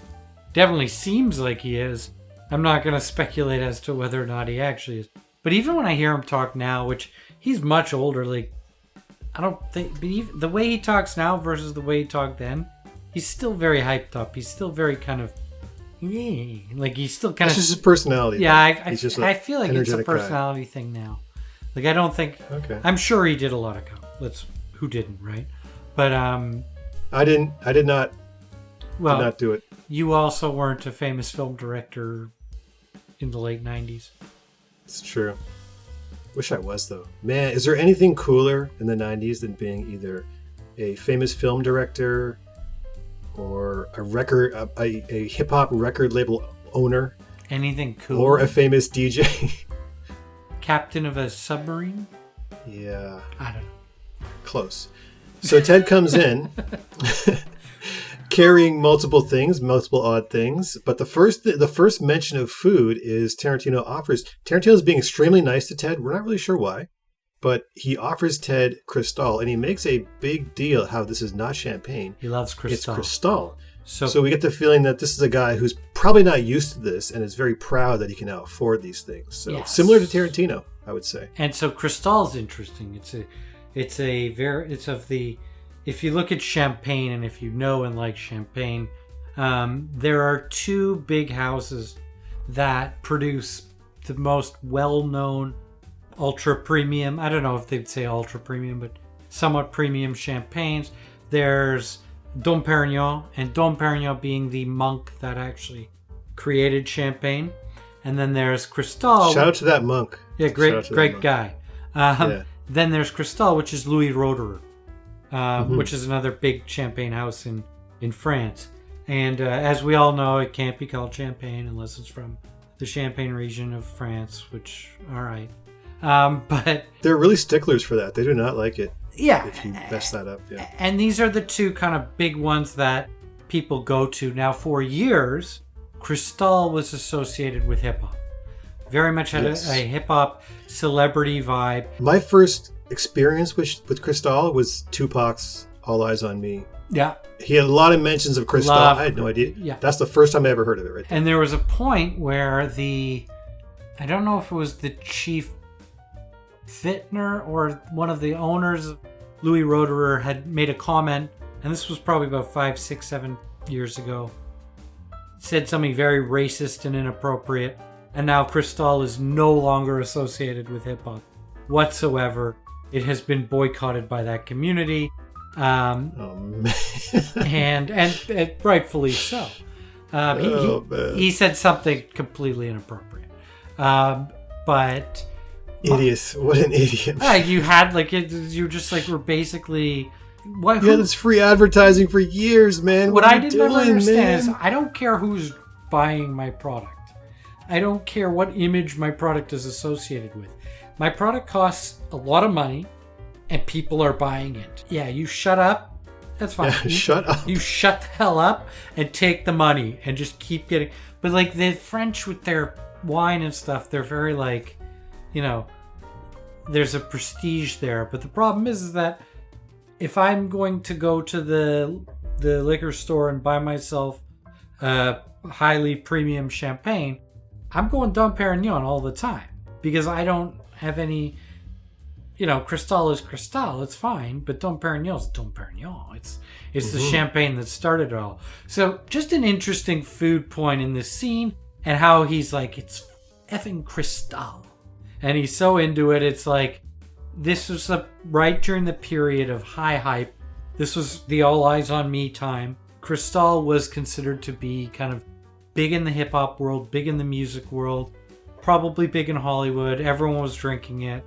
Definitely seems like he is. I'm not going to speculate as to whether or not he actually is. But even when I hear him talk now, which he's much older, like, I don't think... But even the way he talks now versus the way he talked then, he's still very hyped up. He's still very kind of... Like, he's still kind of... It's just his personality. Yeah, I feel like it's a personality thing now. Like, I don't think... Okay. I'm sure he did a lot of coke. Who didn't, right? But, I did not do it. You also weren't a famous film director in the late 90s. It's true. Wish I was, though. Man, is there anything cooler in the 90s than being either a famous film director or a hip-hop record label owner? Anything cool? Or a famous DJ? Captain of a submarine? Yeah. I don't know. Close. So Ted comes in carrying multiple odd things. But the first mention of food is Tarantino's being extremely nice to Ted. We're not really sure why, but he offers Ted Cristal, and he makes a big deal how this is not champagne. He loves Cristal. It's Cristal. So we get the feeling that this is a guy who's probably not used to this and is very proud that he can now afford these things. So yes. Similar to Tarantino, I would say. And so Cristal's interesting. If you look at champagne and if you know and like champagne, there are two big houses that produce the most well-known ultra premium, I don't know if they'd say ultra premium, but somewhat premium champagnes. There's Dom Perignon, and Dom Perignon being the monk that actually created champagne. And then there's Cristal. Shout out to that monk. Yeah, great guy. Then there's Cristal, which is Louis Roederer, which is another big champagne house in France. And as we all know, it can't be called champagne unless it's from the Champagne region of France, which, all right. But they're really sticklers for that. They do not like it. Yeah. If you mess that up. Yeah. And these are the two kind of big ones that people go to. Now, for years, Cristal was associated with hip-hop. Very much had a hip-hop celebrity vibe. My first experience with Cristal was Tupac's All Eyes on Me. Yeah. He had a lot of mentions of Cristal. I had no idea. Yeah. That's the first time I ever heard of it right there. And there was a point where I don't know if it was the chief vintner or one of the owners, Louis Roederer, had made a comment, and this was probably about 5, 6, 7 years ago, said something very racist and inappropriate, and now Cristal is no longer associated with hip-hop whatsoever. It has been boycotted by that community, and rightfully so. He said something completely inappropriate, but Idiot. What an idiot. You had you just were basically... What? Yeah, that's free advertising for years, man. What I didn't ever understand is I don't care who's buying my product. I don't care what image my product is associated with. My product costs a lot of money, and people are buying it. Yeah, you shut up. That's fine. Yeah, shut up. You shut the hell up and take the money and just keep getting... But the French with their wine and stuff, they're very there's a prestige there. But the problem is that if I'm going to go to the liquor store and buy myself highly premium champagne, I'm going Dom Perignon all the time because I don't have any, Cristal is Cristal, it's fine, but Dom Perignon is Dom Perignon. It's the champagne that started it all. So just an interesting food point in this scene and how he's it's effing Cristal. And he's so into it, it's this was right during the period of high hype. This was the all eyes on me time. Cristal was considered to be kind of big in the hip-hop world, big in the music world, probably big in Hollywood. Everyone was drinking it.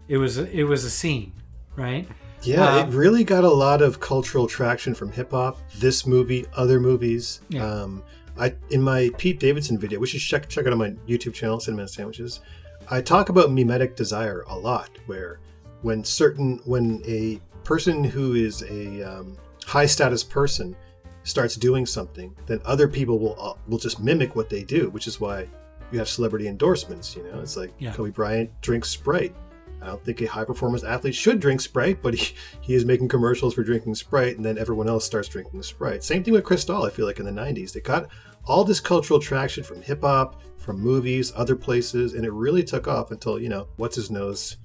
It was a scene, right? Yeah, it really got a lot of cultural traction from hip-hop, this movie, other movies. Yeah. In my Pete Davidson video, which is check it out on my YouTube channel, Cinnamon Sandwiches, I talk about mimetic desire a lot, where when a person who is a high-status person starts doing something, then other people will just mimic what they do, which is why you have celebrity endorsements. It's Kobe Bryant drinks Sprite. I don't think a high-performance athlete should drink Sprite, but he is making commercials for drinking Sprite, and then everyone else starts drinking Sprite. Same thing with Cristal, I feel like, in the 90s. They got all this cultural traction from hip-hop, from movies, other places, and it really took off until, what's-his-nose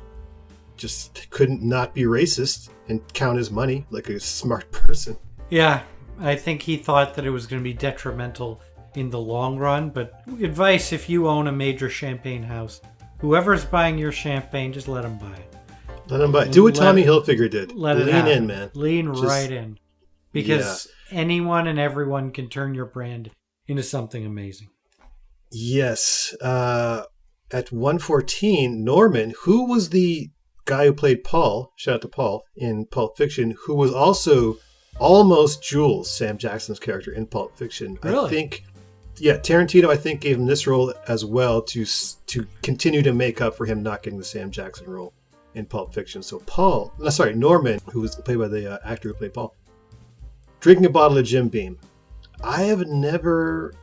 just couldn't not be racist and count his money like a smart person. Yeah. I think he thought that it was going to be detrimental in the long run, but advice if you own a major champagne house, whoever's buying your champagne, just let them buy it. Let them buy it. Do what Tommy Hilfiger did. Lean in, man. Lean right in. Because anyone and everyone can turn your brand into something amazing. Yes. At 114, Norman, who was the guy who played Paul, shout out to Paul, in Pulp Fiction, who was also almost Jules, Sam Jackson's character in Pulp Fiction. Really? I think, Tarantino, I think, gave him this role as well to continue to make up for him not getting the Sam Jackson role in Pulp Fiction. So Norman, who was played by the actor who played Paul, drinking a bottle of Jim Beam. I have never,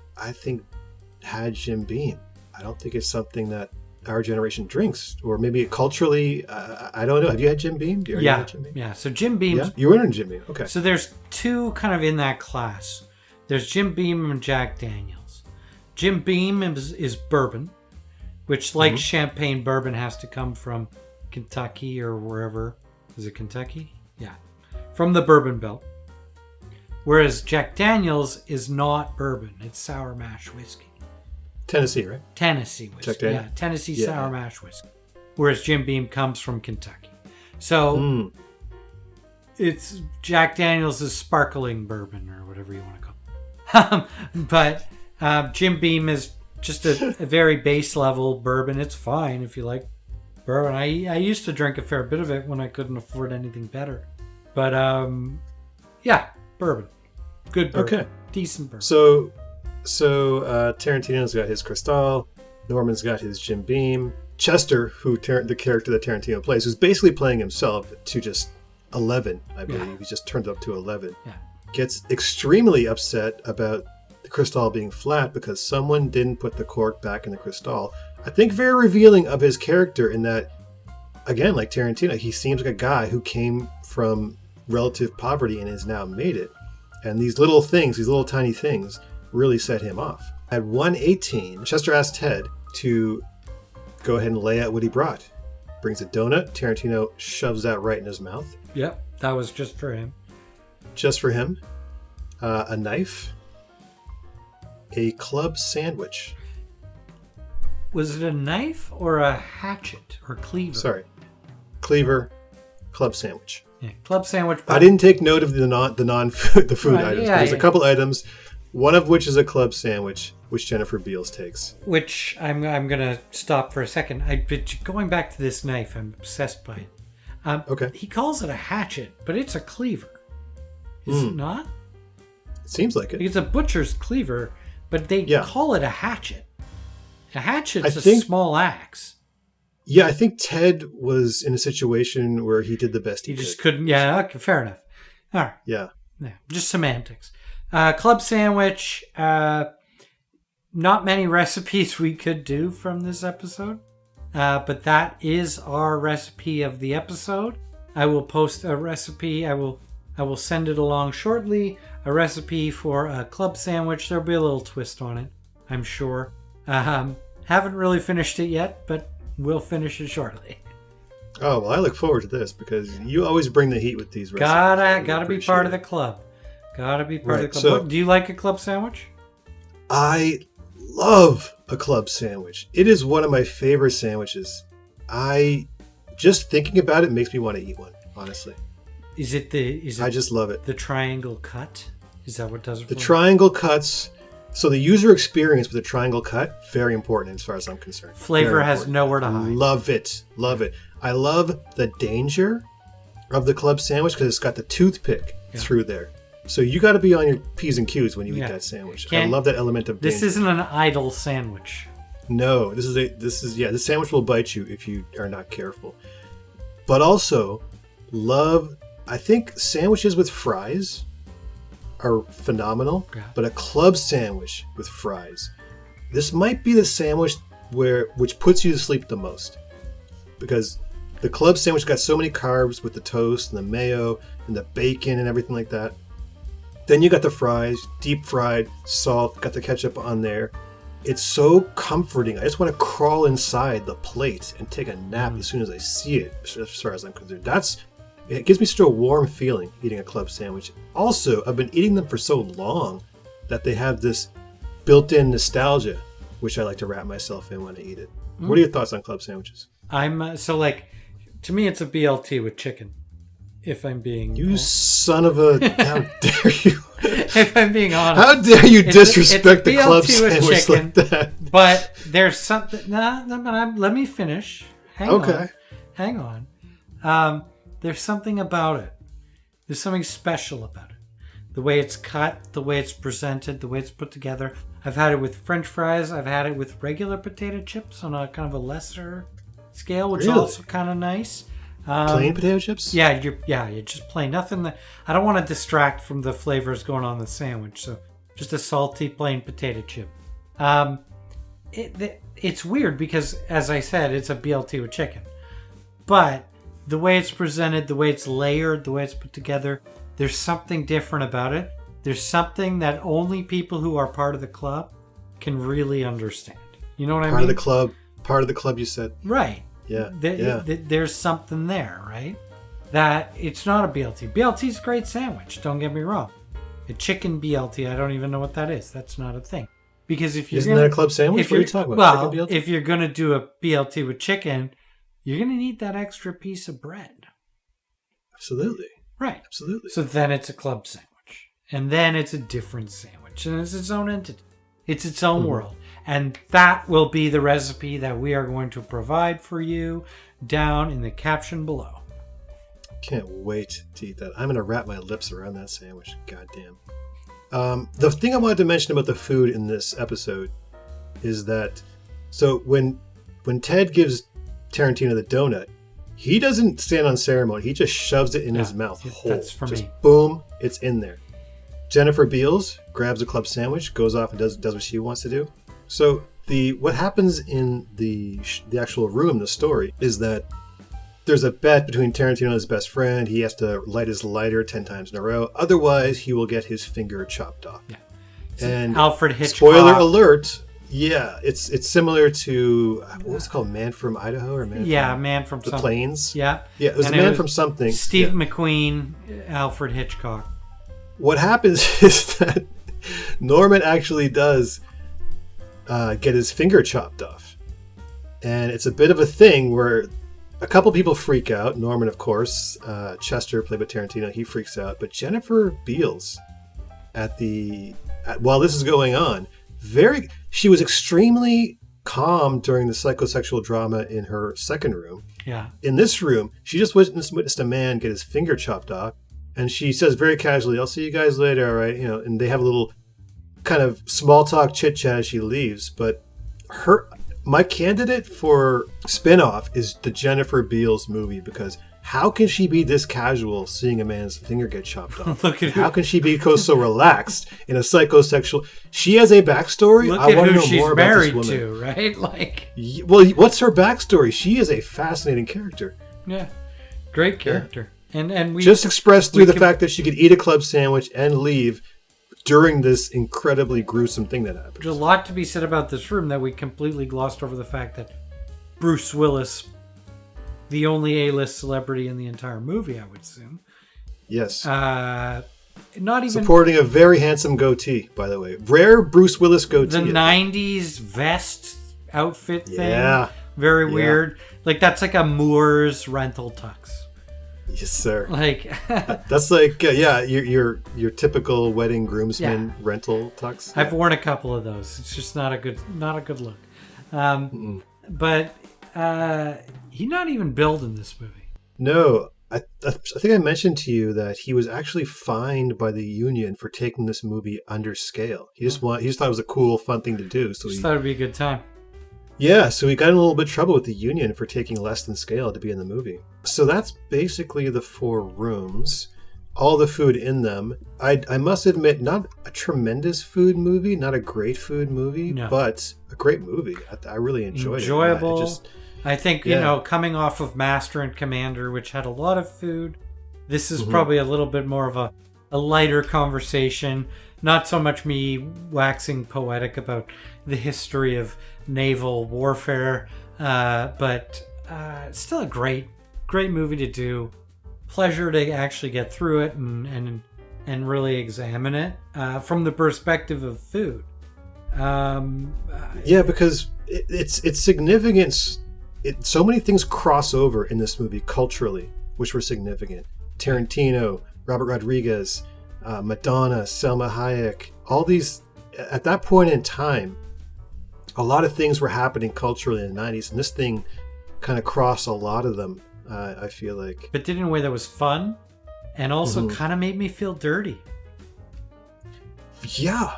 had Jim Beam. I don't think it's something that our generation drinks, or maybe culturally, I don't know. Have you had Jim Beam? Yeah. So Jim Beam. Yeah? You were in Jim Beam. Okay. So there's two kind of in that class. There's Jim Beam and Jack Daniels. Jim Beam is bourbon, which champagne bourbon has to come from Kentucky or wherever. Is it Kentucky? Yeah. From the bourbon belt. Whereas Jack Daniels is not bourbon. It's sour mash whiskey. Tennessee, right? Tennessee whiskey. Yeah, Tennessee sour mash whiskey. Whereas Jim Beam comes from Kentucky. So it's Jack Daniels' sparkling bourbon or whatever you want to call it. But Jim Beam is just a very base level bourbon. It's fine if you like bourbon. I used to drink a fair bit of it when I couldn't afford anything better. But bourbon. Good bourbon. Okay. Decent bourbon. So Tarantino's got his Cristal, Norman's got his Jim Beam. Chester, the character that Tarantino plays, who's basically playing himself to just 11, I believe. Yeah. He just turned up to 11. Yeah. Gets extremely upset about the Cristal being flat because someone didn't put the cork back in the Cristal. I think very revealing of his character in that, again, like Tarantino, he seems like a guy who came from relative poverty and has now made it. And these little things, these little tiny things, really set him off. At 118, Chester asked Ted to go ahead and lay out what he brought. Brings a donut. Tarantino shoves that right in his mouth. Yep, that was just for him. Just for him. A knife. A club sandwich. Was it a knife or a hatchet or cleaver? Sorry. Cleaver, club sandwich. Yeah, club sandwich. I didn't take note of the food items. There's a couple items. One of which is a club sandwich, which Jennifer Beals takes. Which I'm gonna stop for a second. Going back to this knife, I'm obsessed by it. Okay. He calls it a hatchet, but it's a cleaver. Is it not? It seems like it. It's a butcher's cleaver, but they call it a hatchet. A hatchet's a small axe. Yeah, I think Ted was in a situation where he did the best he could. He just couldn't. Yeah, okay, fair enough. All right. Yeah. Just semantics. Club sandwich. Not many recipes we could do from this episode, but that is our recipe of the episode. I will post a recipe. I will send it along shortly. A recipe for a club sandwich. There'll be a little twist on it, I'm sure. Haven't really finished it yet, but we'll finish it shortly. Oh, well, I look forward to this because you always bring the heat with these recipes. Gotta be part of the club. Gotta be part of the club. So, do you like a club sandwich? I love a club sandwich. It is one of my favorite sandwiches. Just thinking about it makes me want to eat one, honestly. I just love it. The triangle cut? Is that what does it for? The triangle cuts. So the user experience with the triangle cut, very important as far as I'm concerned. Flavor has nowhere to hide. Love it. Love it. I love the danger of the club sandwich because it's got the toothpick through there. So you got to be on your P's and Q's when you eat that sandwich. I love that element of danger. This isn't an idle sandwich. No, this sandwich will bite you if you are not careful. But also I think sandwiches with fries are phenomenal, but a club sandwich with fries, this might be the sandwich which puts you to sleep the most, because the club sandwich got so many carbs with the toast and the mayo and the bacon and everything like that. Then you got the fries, deep fried, salt, got the ketchup on there. It's so comforting. I just want to crawl inside the plate and take a nap as soon as I see it, as far as I'm concerned. It gives me such a warm feeling eating a club sandwich. Also, I've been eating them for so long that they have this built-in nostalgia, which I like to wrap myself in when I eat it. What are your thoughts on club sandwiches? To me, it's a BLT with chicken. If I'm being... You son of a... How dare you? If I'm being honest. How dare you disrespect the club sandwich like that? But there's something... let me finish. Hang on. There's something about it. There's something special about it. The way it's cut, the way it's presented, the way it's put together. I've had it with French fries. I've had it with regular potato chips on a kind of a lesser scale, which is also kind of nice. Plain potato chips? Yeah, you're just plain. Nothing I don't want to distract from the flavors going on the sandwich. So just a salty, plain potato chip. It's weird because, as I said, it's a BLT with chicken. But the way it's presented, the way it's layered, the way it's put together, there's something different about it. There's something that only people who are part of the club can really understand. You know what I mean? Part of the club, you said. Right. Yeah. There's something there, right? That it's not a BLT. BLT's a great sandwich, don't get me wrong. A chicken BLT, I don't even know what that is. That's not a thing. Because if you're Isn't that a club sandwich? What are you talking about? Well, if you're going to do a BLT with chicken, you're going to need that extra piece of bread. Absolutely. Right. Absolutely. So then it's a club sandwich. And then it's a different sandwich. And it's its own entity. It's its own world. And that will be the recipe that we are going to provide for you down in the caption below. Can't wait to eat that. I'm going to wrap my lips around that sandwich. Goddamn. The thing I wanted to mention about the food in this episode is that, so when Ted gives Tarantino the donut, he doesn't stand on ceremony. He just shoves it in his mouth whole. That's for just me. Boom, it's in there. Jennifer Beals grabs a club sandwich, goes off and does what she wants to do. So what happens in the actual room, the story, is that there's a bet between Tarantino and his best friend. He has to light his lighter 10 times in a row. Otherwise, he will get his finger chopped off. Yeah. And Alfred Hitchcock. Spoiler alert. Yeah, it's similar to, what was it called? Man from Idaho? Or Man from the something. Plains? Yeah. Yeah, it was Man from something. Steve McQueen, Alfred Hitchcock. What happens is that Norman actually does get his finger chopped off. And it's a bit of a thing where a couple people freak out. Norman, of course. Chester, played by Tarantino, he freaks out. But Jennifer Beals while this is going on. She was extremely calm during the psychosexual drama in her second room. Yeah. In this room, she just witnessed a man get his finger chopped off, and she says very casually, "I'll see you guys later, all right?" And they have a little kind of small talk chit chat as she leaves. But my candidate for spinoff is the Jennifer Beals movie, because how can she be this casual seeing a man's finger get chopped off? How can she be so relaxed in a psychosexual? She has a backstory. Look I at want to who know she's more about married this woman. to, right? Like, well, what's her backstory? She is a fascinating character. yeah, great character. And we just expressed through the fact that she could eat a club sandwich and leave during this incredibly gruesome thing that happened. There's a lot to be said about this room that we completely glossed over the fact that Bruce Willis, the only A-list celebrity in the entire movie, I would assume. Yes. Not even supporting a very handsome goatee, by the way. Rare Bruce Willis goatee. The 90s vest outfit thing. Yeah. Very weird. Like, that's like a Moore's rental tux. Yes, sir. Like that's like your typical wedding groomsman rental tux. I've worn a couple of those. It's just not a good look. But he's not even billed in this movie. No, I think I mentioned to you that he was actually fined by the union for taking this movie under scale. He just thought it was a cool, fun thing to do. So he thought it'd be a good time. Yeah, so he got in a little bit of trouble with the union for taking less than scale to be in the movie. So that's basically the 4 rooms, all the food in them. I must admit, not a tremendous food movie, not a great food movie, but a great movie. I really enjoyed it. Enjoyable. I think, coming off of Master and Commander, which had a lot of food, this is probably a little bit more of a lighter conversation. Not so much me waxing poetic about the history of naval warfare, but still a great movie to do. Pleasure to actually get through it and really examine it from the perspective of food. Because it's significant. So many things cross over in this movie culturally, which were significant. Tarantino, Robert Rodriguez, Madonna, Selma Hayek, all these, at that point in time, a lot of things were happening culturally in the 90s, and this thing kind of crossed a lot of them, I feel like. But did in a way that was fun, and also kind of made me feel dirty. Yeah,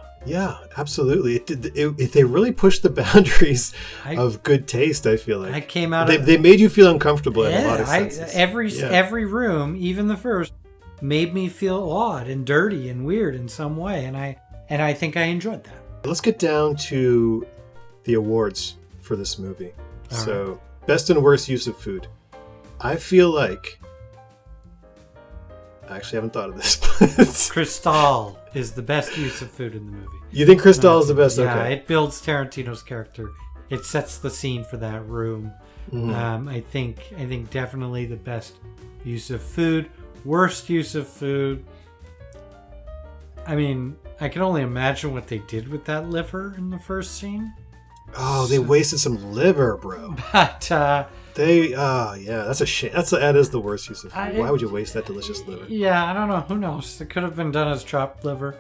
absolutely. They really pushed the boundaries of good taste, I feel like. I came out they made you feel uncomfortable in a lot of senses. Every room, even the first, made me feel odd and dirty and weird in some way, and I think I enjoyed that. Let's get down to the awards for this movie. So, best and worst use of food. I feel like I actually haven't thought of this, but Cristal is the best use of food in the movie. You think Cristal is the best? Yeah, okay. It builds Tarantino's character. It sets the scene for that room. I think definitely the best use of food. Worst use of food. I mean, I can only imagine what they did with that liver in the first scene. Oh, they wasted some liver, bro. But that's a shame. That is the worst use of food. Why would you waste that delicious liver? Yeah, I don't know. Who knows? It could have been done as chopped liver.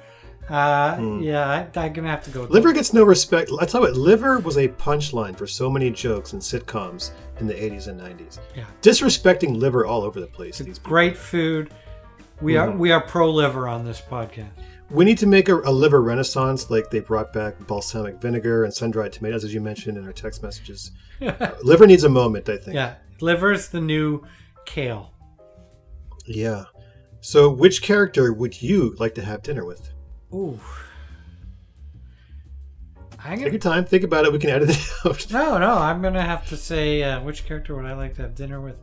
Yeah, I'm gonna have to go with liver. Gets no respect. I tell you what, liver was a punchline for so many jokes and sitcoms in the 80s and 90s. Yeah, disrespecting liver all over the place. It's great food. We are pro liver on this podcast. We need to make a liver renaissance, like they brought back balsamic vinegar and sun-dried tomatoes, as you mentioned in our text messages. Liver needs a moment, I think. Yeah, liver's the new kale. Yeah. So, which character would you like to have dinner with? Ooh. Take your time. Think about it. We can edit it out. No. I'm going to have to say, which character would I like to have dinner with?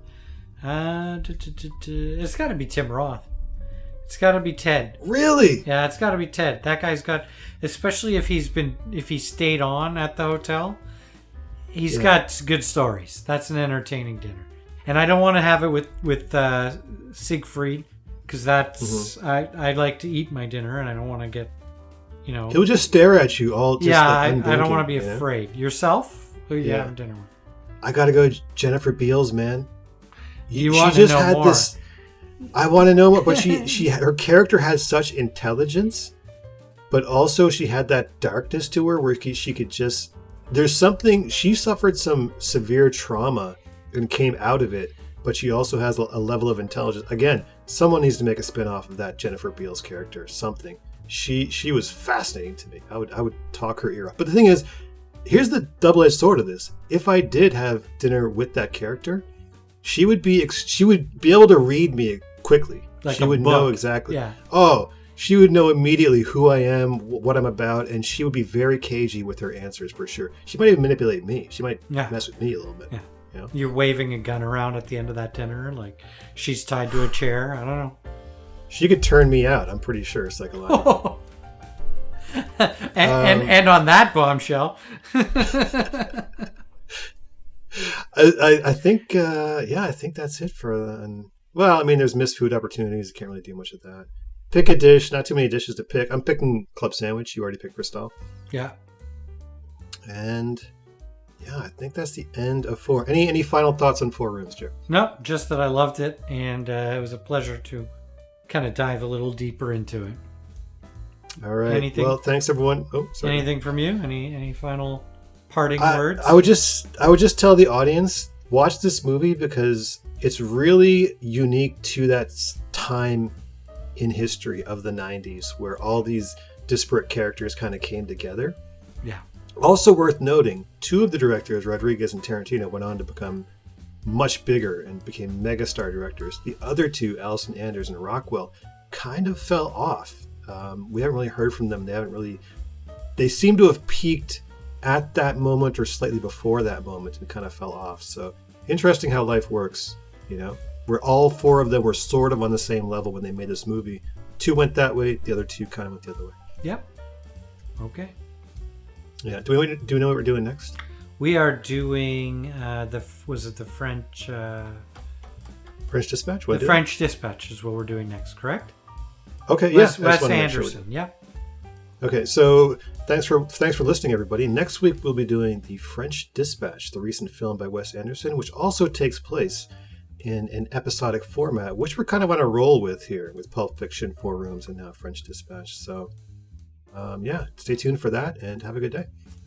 It's got to be Tim Roth. It's got to be Ted. Really? Yeah, it's got to be Ted. That guy's got, especially if he stayed on at the hotel, he's got good stories. That's an entertaining dinner. And I don't want to have it with Siegfried, because that's I like to eat my dinner, and I don't want to get, He'll just stare at you all. Just I don't want to be afraid. Yourself? Who are you having dinner with? I gotta go Jennifer Beals, man. You want to know more? I want to know more, but her character has such intelligence but also she had that darkness to her where she could just, there's something, she suffered some severe trauma and came out of it, but she also has a level of intelligence. Again, someone needs to make a spin-off of that Jennifer Beals character, something. She was fascinating to me. I would talk her ear off. But the thing is, here's the double-edged sword of this. If I did have dinner with that character, she would be able to read me quickly. Like she a would book. know exactly. Yeah. Oh, she would know immediately who I am, what I'm about, and she would be very cagey with her answers for sure. She might even manipulate me. She might mess with me a little bit. Yeah. You know? You're waving a gun around at the end of that dinner, like she's tied to a chair. I don't know. She could turn me out, I'm pretty sure, psychologically. and on that bombshell. I think, I think that's it for. Well, I mean, there's missed food opportunities. Can't really do much of that. Pick a dish. Not too many dishes to pick. I'm picking club sandwich. You already picked Bristol. Yeah. And yeah, I think that's the end of 4. Any final thoughts on 4 Rooms, Joe? No, just that I loved it, and it was a pleasure to kind of dive a little deeper into it. All right. Anything, well, thanks everyone. Oh, sorry. Anything from you? Any final parting words? I would just tell the audience, watch this movie because it's really unique to that time in history of the 90s where all these disparate characters kind of came together. Yeah. Also worth noting, 2 of the directors, Rodriguez and Tarantino, went on to become much bigger and became megastar directors. The other 2, Allison Anders and Rockwell, kind of fell off. We haven't really heard from them. They seem to have peaked at that moment or slightly before that moment and kind of fell off. So interesting how life works, you know, where all 4 of them were sort of on the same level when they made this movie. 2 went that way, the other 2 kind of went the other way. Yep. Okay. Yeah. Do we know what we're doing next? We are doing the French French Dispatch? French Dispatch is what we're doing next, correct? Okay, Wes yeah. Anderson, yeah. Okay, so thanks for listening, everybody. Next week we'll be doing the French Dispatch, the recent film by Wes Anderson, which also takes place in an episodic format, which we're kind of on a roll with here, with Pulp Fiction, 4 Rooms, and now French Dispatch. So, stay tuned for that, and have a good day.